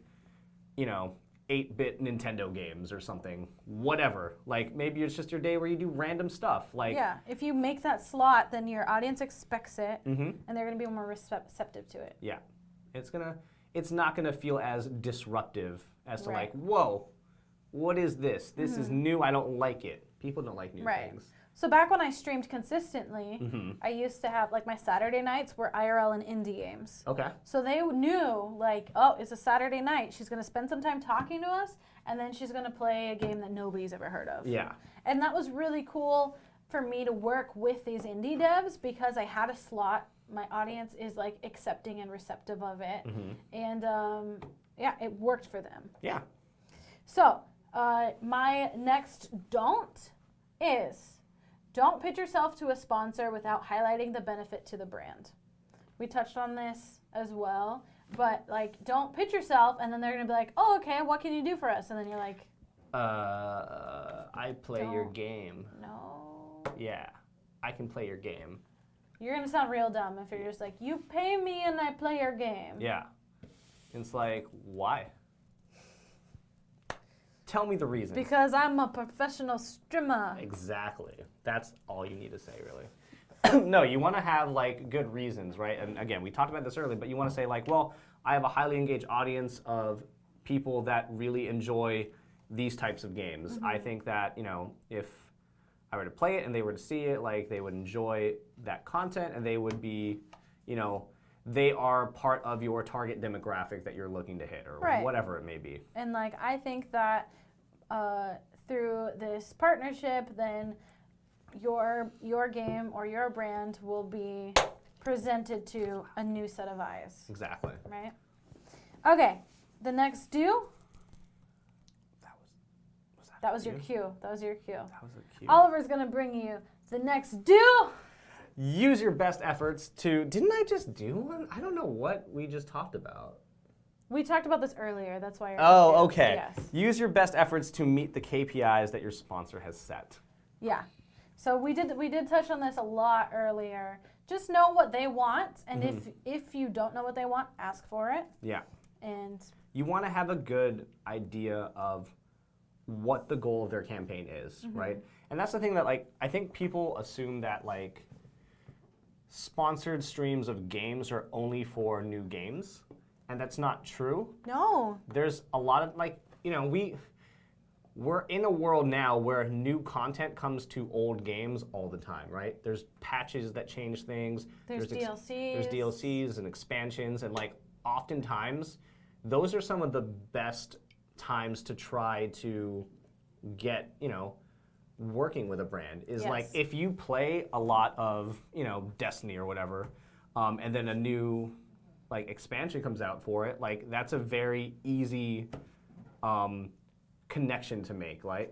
8-bit Nintendo games or something, whatever. Like maybe it's just your day where you do random stuff. Like if you make that slot, then your audience expects it, Mm-hmm. and they're gonna be more receptive to it. Yeah, it's not gonna feel as disruptive as to Right. like, whoa, what is this? This is new. I don't like it. People don't like new things. So back when I streamed consistently, Mm-hmm. I used to have like my Saturday nights were IRL and indie games. Okay. So they knew like, oh, it's a Saturday night. She's gonna spend some time talking to us, and then she's gonna play a game that nobody's ever heard of. Yeah. And that was really cool for me to work with these indie devs, because I had a slot. My audience is like accepting and receptive of it, and it worked for them. Yeah. So my next is don't pitch yourself to a sponsor without highlighting the benefit to the brand. We touched on this as well, but like don't pitch yourself and then they're gonna be like, oh, okay, what can you do for us? And then you're like, I play your Don't. game. no. Yeah, I can play your game. You're gonna sound real dumb if you're just like, you pay me and I play your game. Yeah. It's like, why? Tell me the reason. Because I'm a professional streamer. Exactly. That's all you need to say, really. No, you want to have like good reasons, right? And again, we talked about this earlier, but you want to say like, well, I have a highly engaged audience of people that really enjoy these types of games. I think that, if I were to play it and they were to see it, like they would enjoy that content and they would be, they are part of your target demographic that you're looking to hit or whatever it may be. And like I think that through this partnership, then your game or your brand will be presented to a new set of eyes. Exactly. Right? Okay. The next do. That Was your cue. That was your cue. That was a cue. Oliver's gonna bring you the next do. Use your best efforts to. Didn't I just do one? I don't know what we just talked about. We talked about this earlier. That's why. You're Oh, confused. okay. Yes. Use your best efforts to meet the KPIs that your sponsor has set. Yeah. So we did touch on this a lot earlier. Just know what they want, and if you don't know what they want, ask for it. Yeah. And You want to have a good idea of what the goal of their campaign is, right? And that's the thing that, like, I think people assume that, like, sponsored streams of games are only for new games, and that's not true. no. There's a lot of, like, you know, we're in a world now where new content comes to old games all the time, right? There's patches that change things. There's DLCs. There's DLCs and expansions, and, like, oftentimes those are some of the best times to try to get, you know, working with a brand is like Yes. if you play a lot of, you know, Destiny or whatever, and then a new like expansion comes out for it, like that's a very easy connection to make, right?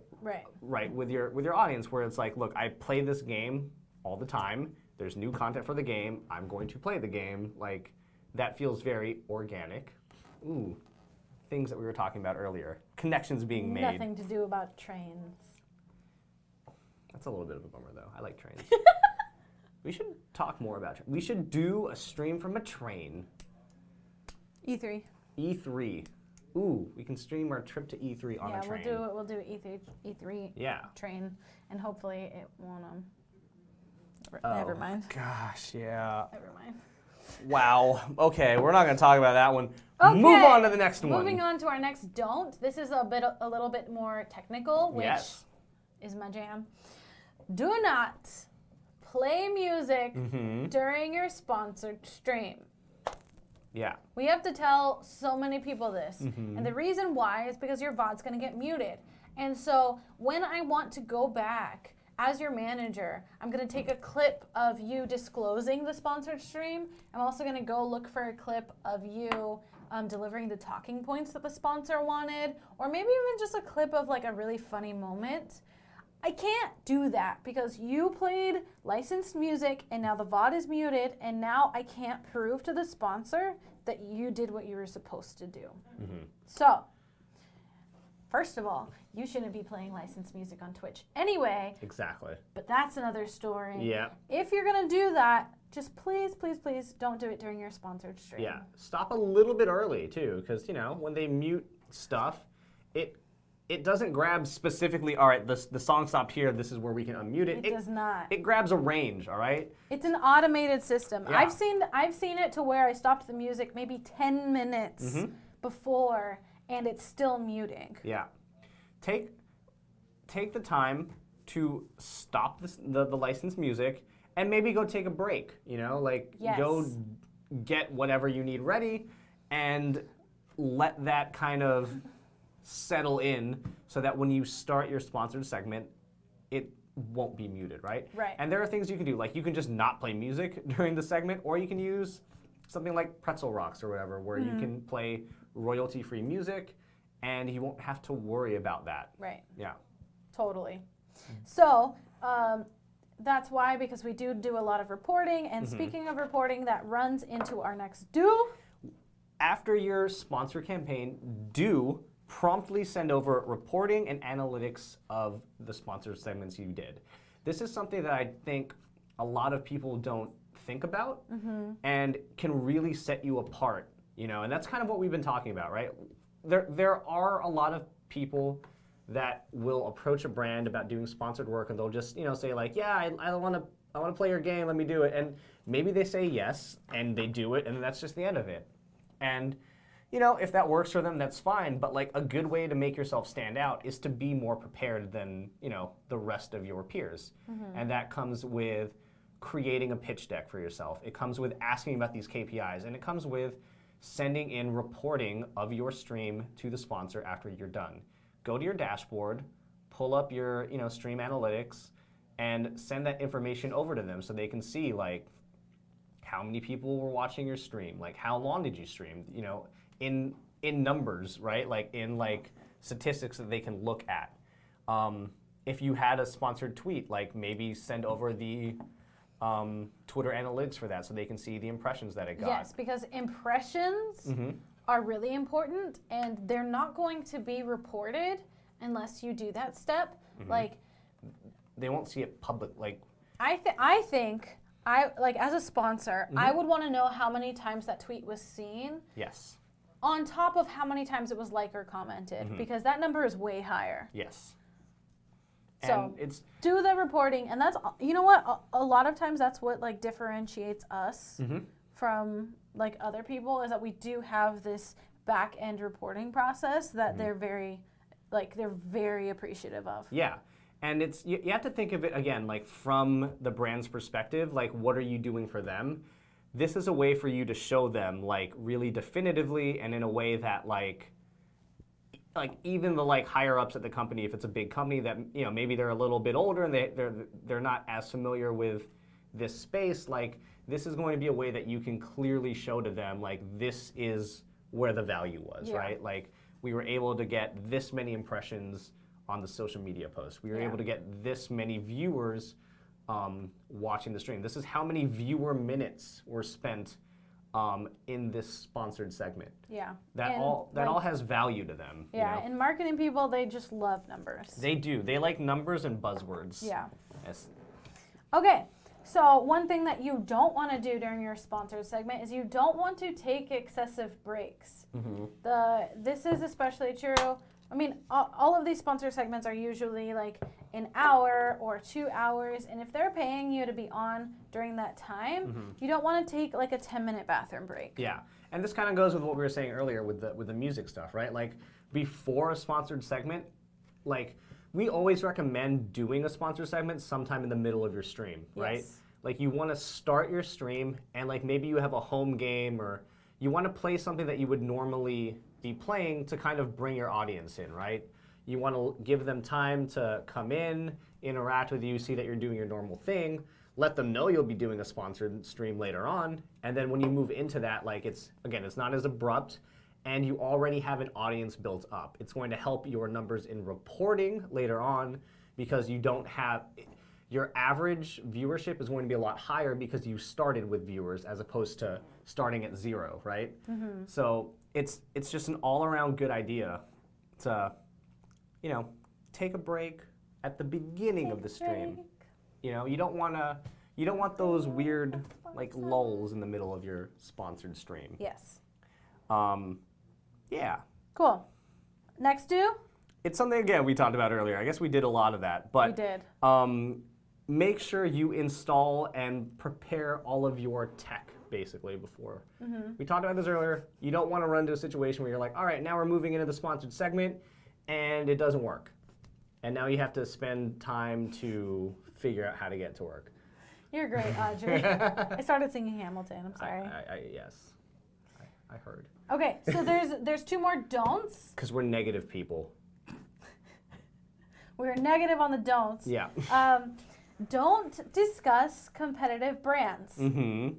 Right. With your audience, where it's like, look, I play this game all the time. There's new content for the game. I'm going to play the game. Like that feels very organic. Ooh, things that we were talking about earlier. Connections being made. Nothing to do about trains. That's a little bit of a bummer, though. I like trains. We should talk more about trains. We should do a stream from a train. E3. E3. Ooh, we can stream our trip to E3 on a train. We'll do E3 Yeah. train, and hopefully it won't. Oh, Never mind. Gosh, yeah. Never mind. Wow. Okay, we're not going to talk about that one. Okay. Move on to the next one. Moving on to our next don't. This is a little bit more technical, which Yes. is my jam. Do not play music during your sponsored stream. Yeah. We have to tell so many people this. And the reason why is because your VOD's going to get muted. And so when I want to go back as your manager, I'm going to take a clip of you disclosing the sponsored stream. I'm also going to go look for a clip of you delivering the talking points that the sponsor wanted, or maybe even just a clip of like a really funny moment. I can't do that because you played licensed music and now the VOD is muted, and now I can't prove to the sponsor that you did what you were supposed to do. So, first of all, you shouldn't be playing licensed music on Twitch anyway, Exactly. but that's another story. Yeah. If you're going to do that, just please, please, please don't do it during your sponsored stream. Yeah. Stop a little bit early, too, because, you know, when they mute stuff, it doesn't grab specifically, all right, the song stopped here, this is where we can unmute it. It does not. It grabs a range, all right? It's an automated system. Yeah. I've seen it to where I stopped the music maybe 10 minutes before, and it's still muting. Yeah. Take the time to stop the licensed music and maybe go take a break, you know? Like, Yes. go get whatever you need ready and let that kind of settle in so that when you start your sponsored segment, it won't be muted, right? Right. And there are things you can do, like you can just not play music during the segment, or you can use something like Pretzel Rocks or whatever, where you can play royalty-free music and you won't have to worry about that. Right. Yeah. Totally. So that's why, because we do a lot of reporting, and speaking of reporting, that runs into our next do. After your sponsor campaign, do promptly send over reporting and analytics of the sponsored segments you did. This is something that I think a lot of people don't think about and can really set you apart, you know, and that's kind of what we've been talking about, right? There are a lot of people that will approach a brand about doing sponsored work, and they'll just, you know, say like, yeah, I want to play your game, let me do it. And maybe they say yes, and they do it, and that's just the end of it. And you know, if that works for them, that's fine. But like a good way to make yourself stand out is to be more prepared than, you know, the rest of your peers. And that comes with creating a pitch deck for yourself. It comes with asking about these KPIs, and it comes with sending in reporting of your stream to the sponsor after you're done. Go to your dashboard, pull up your, you know, stream analytics, and send that information over to them so they can see like how many people were watching your stream, like how long did you stream, you know. In in numbers, right? Like in like statistics that they can look at. If you had a sponsored tweet, like maybe send over the Twitter analytics for that so they can see the impressions that it got. Yes, because impressions are really important, and they're not going to be reported unless you do that step. Like, they won't see it public. Like, I think like as a sponsor, I would want to know how many times that tweet was seen. Yes. On top of how many times it was liked or commented, because that number is way higher. Yes. So and it's do the reporting, and that's, you know what, a lot of times that's what like differentiates us from like other people, is that we do have this back end reporting process that they're very appreciative of. Yeah. And it's you have to think of it again, like from the brand's perspective, like what are you doing for them? This is a way for you to show them like really definitively and in a way that like even the like higher ups at the company, if it's a big company that, you know, maybe they're a little bit older and they're not as familiar with this space, like this is going to be a way that you can clearly show to them like this is where the value was, right? Like we were able to get this many impressions on the social media post. We were able to get this many viewers watching the stream. This is how many viewer minutes were spent in this sponsored segment. Yeah. That all has value to them. Yeah, you know? and marketing people, they just love numbers. They do. They like numbers and buzzwords. Yeah. Yes. Okay, so one thing that you don't want to do during your sponsored segment is you don't want to take excessive breaks. This is especially true. I mean, all of these sponsor segments are usually like an hour or 2 hours, and if they're paying you to be on during that time, you don't want to take like a 10-minute bathroom break. Yeah, and this kind of goes with what we were saying earlier with the music stuff, right? Like before a sponsored segment, like we always recommend doing a sponsored segment sometime in the middle of your stream, right? Yes. Like you want to start your stream, and like maybe you have a home game, or you want to play something that you would normally be playing to kind of bring your audience in, right? You want to give them time to come in, interact with you, see that you're doing your normal thing, let them know you'll be doing a sponsored stream later on, and then when you move into that, like it's not as abrupt, and you already have an audience built up. It's going to help your numbers in reporting later on, because you don't have, your average viewership is going to be a lot higher because you started with viewers as opposed to starting at 0, right? So it's just an all-around good idea to, you know, take a break at the beginning of the stream. You know, you don't want those weird like lulls in the middle of your sponsored stream. Yes. Yeah. Cool. Next do? It's something, again, we talked about earlier. I guess we did a lot of that. But We did. Make sure you install and prepare all of your tech, basically, before. We talked about this earlier. You don't want to run into a situation where you're like, all right, now we're moving into the sponsored segment, and it doesn't work. And now you have to spend time to figure out how to get to work. You're great, Audrey. I started singing Hamilton. I'm sorry. Yes. I heard. Okay, so there's 2 more don'ts. Because we're negative people. We're negative on the don'ts. Yeah. Don't discuss competitive brands. Mm-hmm.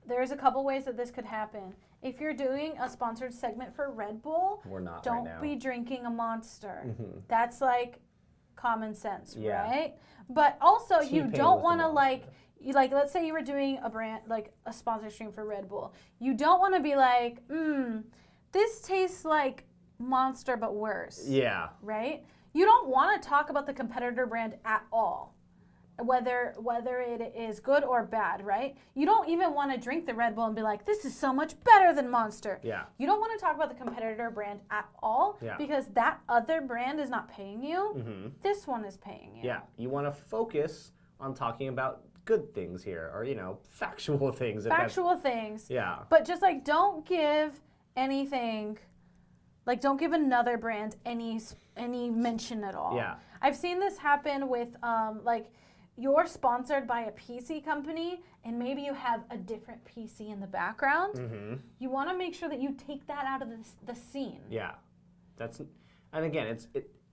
There's a couple ways that this could happen. If you're doing a sponsored segment for Red Bull, We're not don't right now. be drinking a Monster. Mm-hmm. That's like common sense, Yeah. right? But also you T-Pain don't was the want to Monster. like let's say you were doing a brand like a sponsor stream for Red Bull. You don't want to be like, this tastes like Monster but worse. Yeah. Right? You don't want to talk about the competitor brand at all. Whether it is good or bad, right? You don't even want to drink the Red Bull and be like, this is so much better than Monster. Yeah. You don't want to talk about the competitor brand at all because that other brand is not paying you. This one is paying you. Yeah. You want to focus on talking about good things here, or, you know, factual things. Factual things. Yeah. But just like don't give anything, like don't give another brand any mention at all. Yeah. I've seen this happen with like, you're sponsored by a PC company and maybe you have a different PC in the background. You want to make sure that you take that out of the scene. Yeah. And again,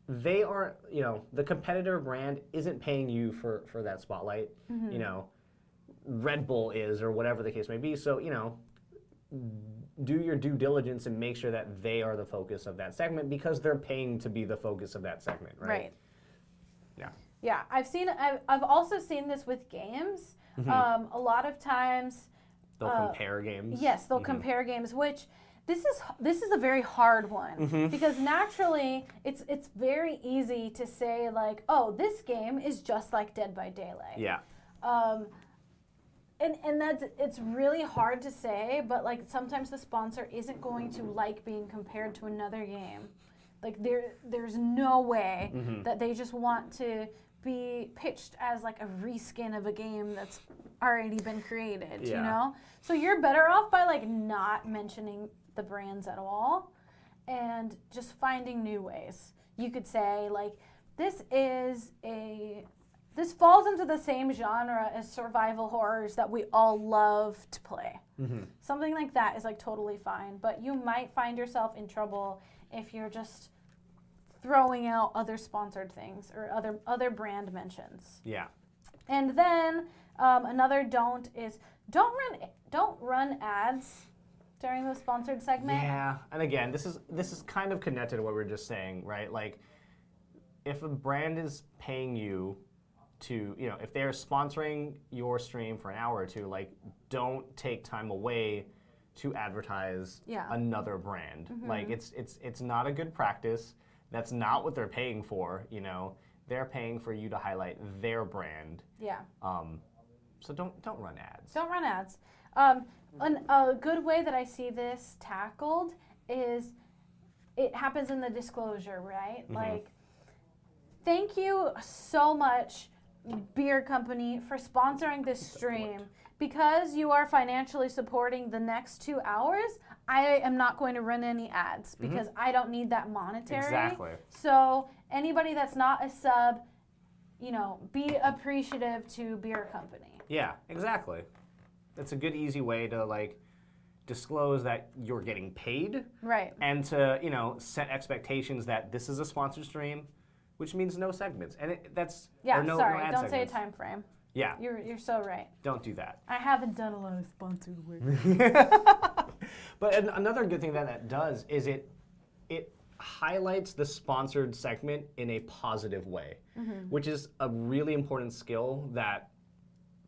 they are, you know, the competitor brand isn't paying you for that spotlight. You know, Red Bull is, or whatever the case may be. So, you know, do your due diligence and make sure that they are the focus of that segment because they're paying to be the focus of that segment, right? Right. Yeah. Yeah, I've also seen this with games. A lot of times They'll compare games. Yes, they'll compare games, which this is a very hard one because naturally it's very easy to say like, oh, this game is just like Dead by Daylight. Yeah. And it's really hard to say, but like sometimes the sponsor isn't going to like being compared to another game. Like there's no way that they just want to be pitched as like a reskin of a game that's already been created, you know? So you're better off by like not mentioning the brands at all and just finding new ways. You could say like, this falls into the same genre as survival horrors that we all love to play. Something like that is like totally fine, but you might find yourself in trouble if you're just throwing out other sponsored things or other brand mentions. Yeah. And then another don't is don't run ads during the sponsored segment. Yeah, and again, this is kind of connected to what we were just saying, right? Like, if a brand is paying you to, if they're sponsoring your stream for an hour or two, like, don't take time away to advertise another brand. Like, it's not a good practice. That's not what they're paying for, They're paying for you to highlight their brand. Yeah. So don't run ads. Don't run ads. A good way that I see this tackled is it happens in the disclosure, right? Like, thank you so much, beer company, for sponsoring this stream. Because you are financially supporting the next 2 hours, I am not going to run any ads because I don't need that monetary. Exactly. So anybody that's not a sub, be appreciative to beer company. Yeah, exactly. That's a good, easy way to like disclose that you're getting paid. Right. And to, set expectations that this is a sponsored stream, which means no segments. And that's no ad don't segments. say a time frame. Yeah. You're so right. Don't do that. I haven't done a lot of sponsored work. But another good thing that does is it highlights the sponsored segment in a positive way, which is a really important skill that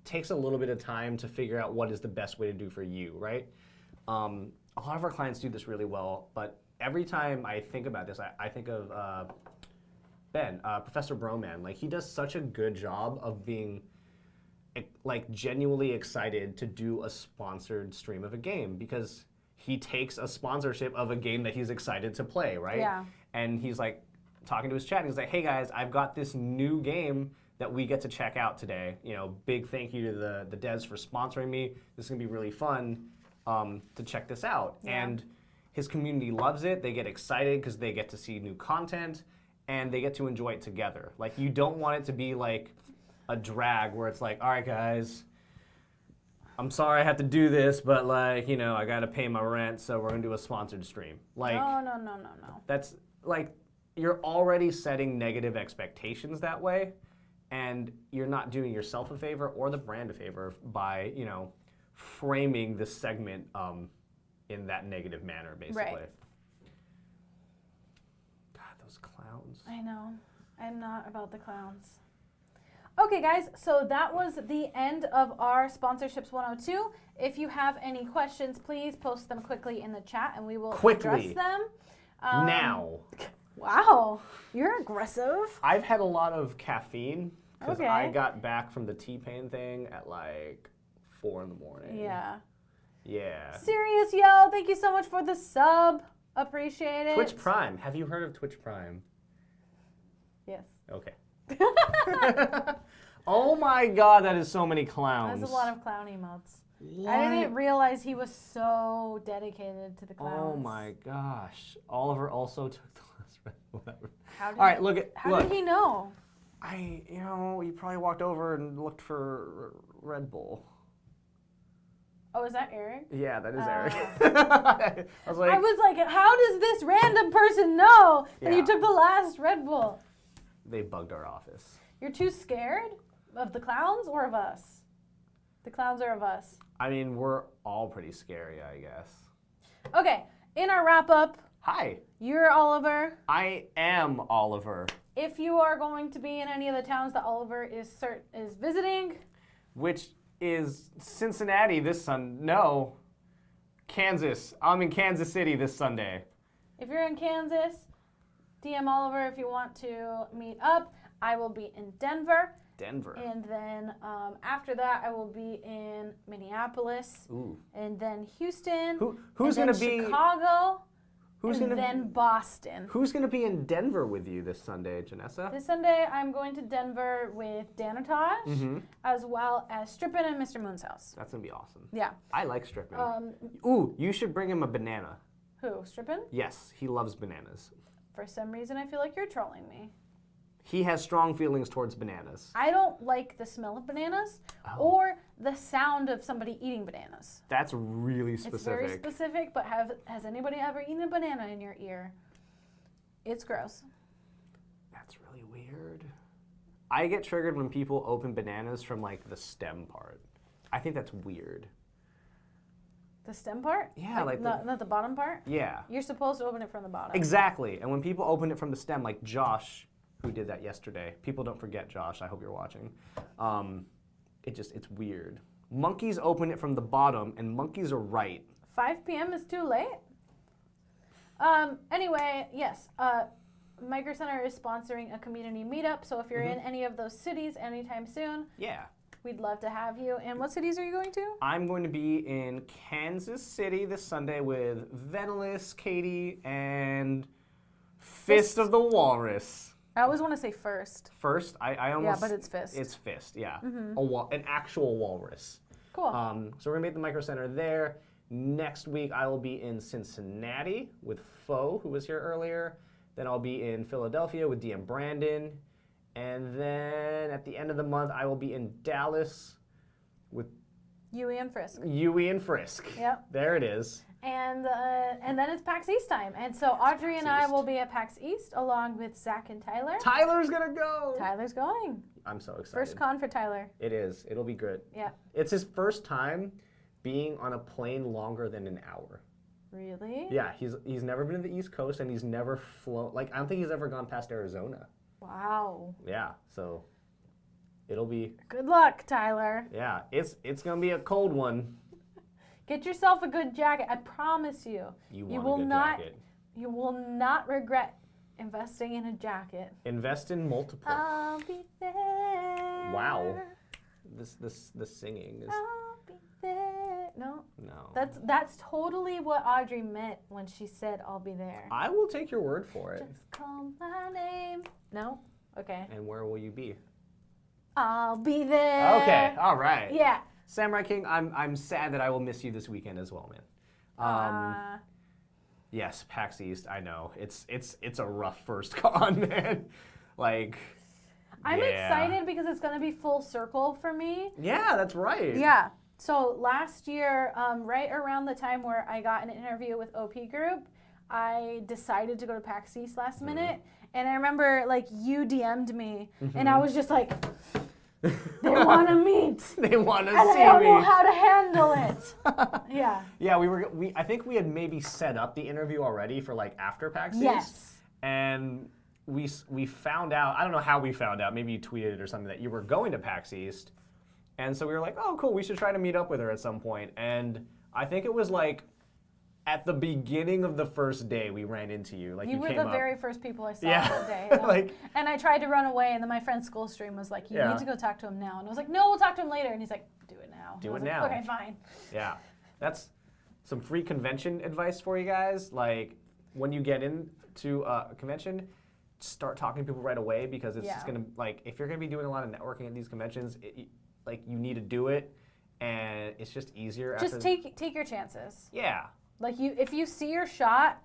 takes a little bit of time to figure out what is the best way to do for you, right? A lot of our clients do this really well, but every time I think about this, I think of Ben, Professor Broman. Like, he does such a good job of being like genuinely excited to do a sponsored stream of a game because he takes a sponsorship of a game that he's excited to play, right? Yeah. And he's like talking to his chat and he's like, hey guys, I've got this new game that we get to check out today. Big thank you to the devs for sponsoring me. This is gonna be really fun to check this out. Yeah. And his community loves it. They get excited because they get to see new content and they get to enjoy it together. Like, you don't want it to be like a drag where it's like, all right guys, I'm sorry I have to do this, but like, I gotta pay my rent, so we're gonna do a sponsored stream. Like, No. That's like, you're already setting negative expectations that way, and you're not doing yourself a favor or the brand a favor by, framing this segment in that negative manner, basically. Right. God, those clowns. I know. I'm not about the clowns. Okay, guys, so that was the end of our Sponsorships 102. If you have any questions, please post them quickly in the chat, and we will address them. Now. Wow, you're aggressive. I've had a lot of caffeine because Okay. I got back from the T-Pain thing at like 4 in the morning. Yeah. Yeah. Serious, yo, thank you so much for the sub. Appreciate it. Twitch Prime. Have you heard of Twitch Prime? Yes. Okay. Oh my god, that is so many clowns. There's a lot of clown emotes. What? I didn't realize he was so dedicated to the clowns. Oh my gosh. Oliver also took the last Red Bull. How did All right, look. How did he know? He probably walked over and looked for Red Bull. Oh, is that Eric? Yeah, that is Eric. I was like, how does this random person know that you Yeah. took the last Red Bull? they bugged our office. You're too scared of the clowns or of us? The clowns or of us? I mean, we're all pretty scary, I guess. Okay, in our wrap up, Hi, you're Oliver. I am Oliver. If you are going to be in any of the towns that Oliver is visiting, Which is Cincinnati this Sunday. No, Kansas. I'm in Kansas City this Sunday. if you're in Kansas, DM Oliver if you want to meet up. I will be in Denver. Denver. And then after that, I will be in Minneapolis. Ooh. And then Houston. Who's and gonna then be? Chicago. Who's and gonna? then Boston. Who's gonna be in Denver with you this Sunday, Janessa? This Sunday, I'm going to Denver with Danatage, as well as Strippin and Mr. Moon's house. That's gonna be awesome. Yeah. I like Strippin. Ooh, you should bring him a banana. Who? Strippin? Yes, he loves bananas. For some reason, I feel like you're trolling me. He has strong feelings towards bananas. I don't like the smell of bananas or the sound of somebody eating bananas. That's really specific. It's very specific, but has anybody ever eaten a banana in your ear? It's gross. That's really weird. I get triggered when people open bananas from like the stem part. I think that's weird. The stem part? Yeah, like not the bottom part? Yeah. You're supposed to open it from the bottom. Exactly. And when people open it from the stem, like Josh, who did that yesterday. People don't forget Josh. I hope you're watching. It's weird. Monkeys open it from the bottom, and monkeys are right. 5 p.m. is too late? Anyway, yes. Micro Center is sponsoring a community meetup, so if you're in any of those cities anytime soon, Yeah. we'd love to have you. And what cities are you going to? I'm going to be in Kansas City this Sunday with Venilis, Katie, and Fist of the Walrus. I always want to say first. First, I almost... Yeah, but it's Fist. It's Fist, yeah. An actual walrus. Cool. So we're going to be at the Micro Center there. Next week, I will be in Cincinnati with Foe, who was here earlier. Then I'll be in Philadelphia with DM Brandon. And then at the end of the month, I will be in Dallas with Yui and Frisk. Yui and Frisk. Yep. There it is. And then it's PAX East time. And so Audrey and I East. will be at PAX East along with Zach and Tyler. Tyler's going to go. Tyler's going. I'm so excited. First con for Tyler. It is. It'll be good. Yeah. It's his first time being on a plane longer than an hour. Really? Yeah, he's never been to the East Coast, and he's never flown. Like, I don't think he's ever gone past Arizona. Wow. Yeah, so it'll be. Good luck, Tyler. Yeah, it's gonna be a cold one. Get yourself a good jacket. I promise you. You want a good jacket. You will not regret investing in a jacket. Invest in multiple. I'll be there. Wow. The singing is. I'll be there. No. No. That's totally what Audrey meant when she said I'll be there. I will take your word for it. Just call my name. No? Okay. And where will you be? I'll be there. Okay, all right. Yeah. Samurai King, I'm sad that I will miss you this weekend as well, man. Yes, PAX East, I know. It's a rough first con, man. Like, I'm yeah. excited because it's going to be full circle for me. Yeah, that's right. Yeah. So last year, right around the time where I got an interview with OP Group, I decided to go to PAX East last minute. And I remember, like, you DM'd me, and I was just like, they want to meet. They want to see me. And I don't know how to handle it. Yeah. Yeah, I think we had maybe set up the interview already for, like, after PAX East. Yes. And we found out, I don't know how we found out, maybe you tweeted it or something, that you were going to PAX East. And so we were like, oh, cool, we should try to meet up with her at some point. And I think it was like at the beginning of the first day we ran into you. Like, you were came the up. very first people I saw Yeah. that day. You know? Like, and I tried to run away, and then my friend's school stream was like, you need to go talk to him now. And I was like, no, we'll talk to him later. And he's like, do it now. Do I it was now. Like, okay, fine. Yeah, that's some free convention advice for you guys. Like, when you get into a convention, start talking to people right away, because it's just gonna, like, if you're gonna be doing a lot of networking at these conventions, like, you need to do it, and it's just easier. Just after take your chances. Yeah. Like, if you see your shot.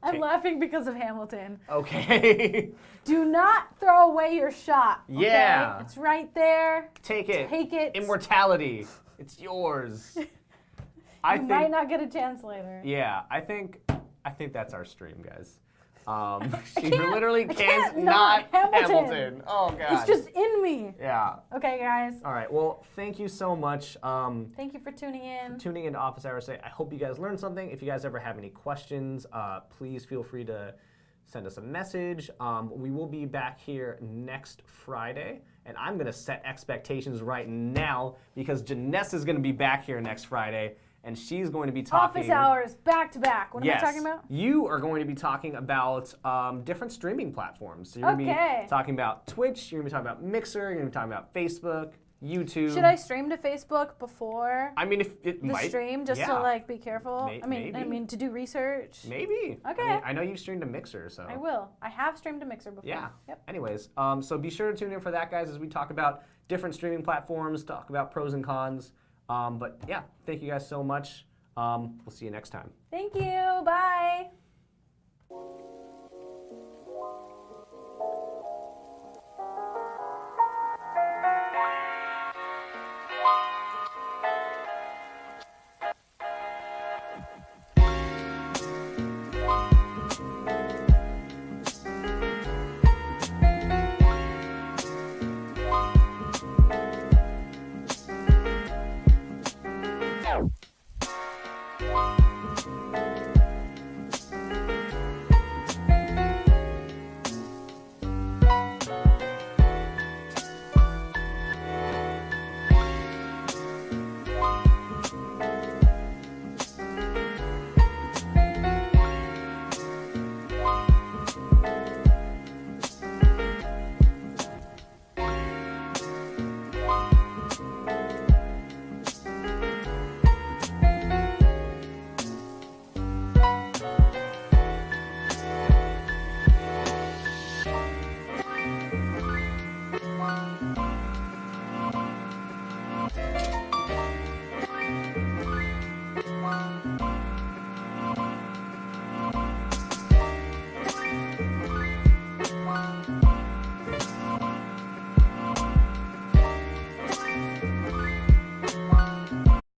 I'm laughing because of Hamilton. Okay. Do not throw away your shot. Okay? Yeah. It's right there. Take it. Take it. Immortality. It's yours. You might not get a chance later. Yeah, I think that's our stream, guys. She literally can't not not Hamilton. Oh god. It's just in me. Yeah. Okay, guys. All right. Well, thank you so much. Thank you for tuning in. Tuning into Office Hours today. I hope you guys learned something. If you guys ever have any questions, please feel free to send us a message. We will be back here next Friday, and I'm going to set expectations right now because Janessa is going to be back here next Friday, and she's going to be talking. Office Hours, back to back. What am I talking about? You are going to be talking about different streaming platforms. So you're going to be talking about Twitch, you're going to be talking about Mixer, you're going to be talking about Facebook, YouTube. Should I stream to Facebook before I mean, if it the might, stream, just to like be careful? Maybe. I mean to do research. Maybe. Okay. I know you've streamed to Mixer, so. I will. I have streamed to Mixer before. Yeah. Yep. Anyways, so be sure to tune in for that, guys, as we talk about different streaming platforms, talk about pros and cons. But yeah, thank you guys so much. We'll see you next time. Thank you. Bye.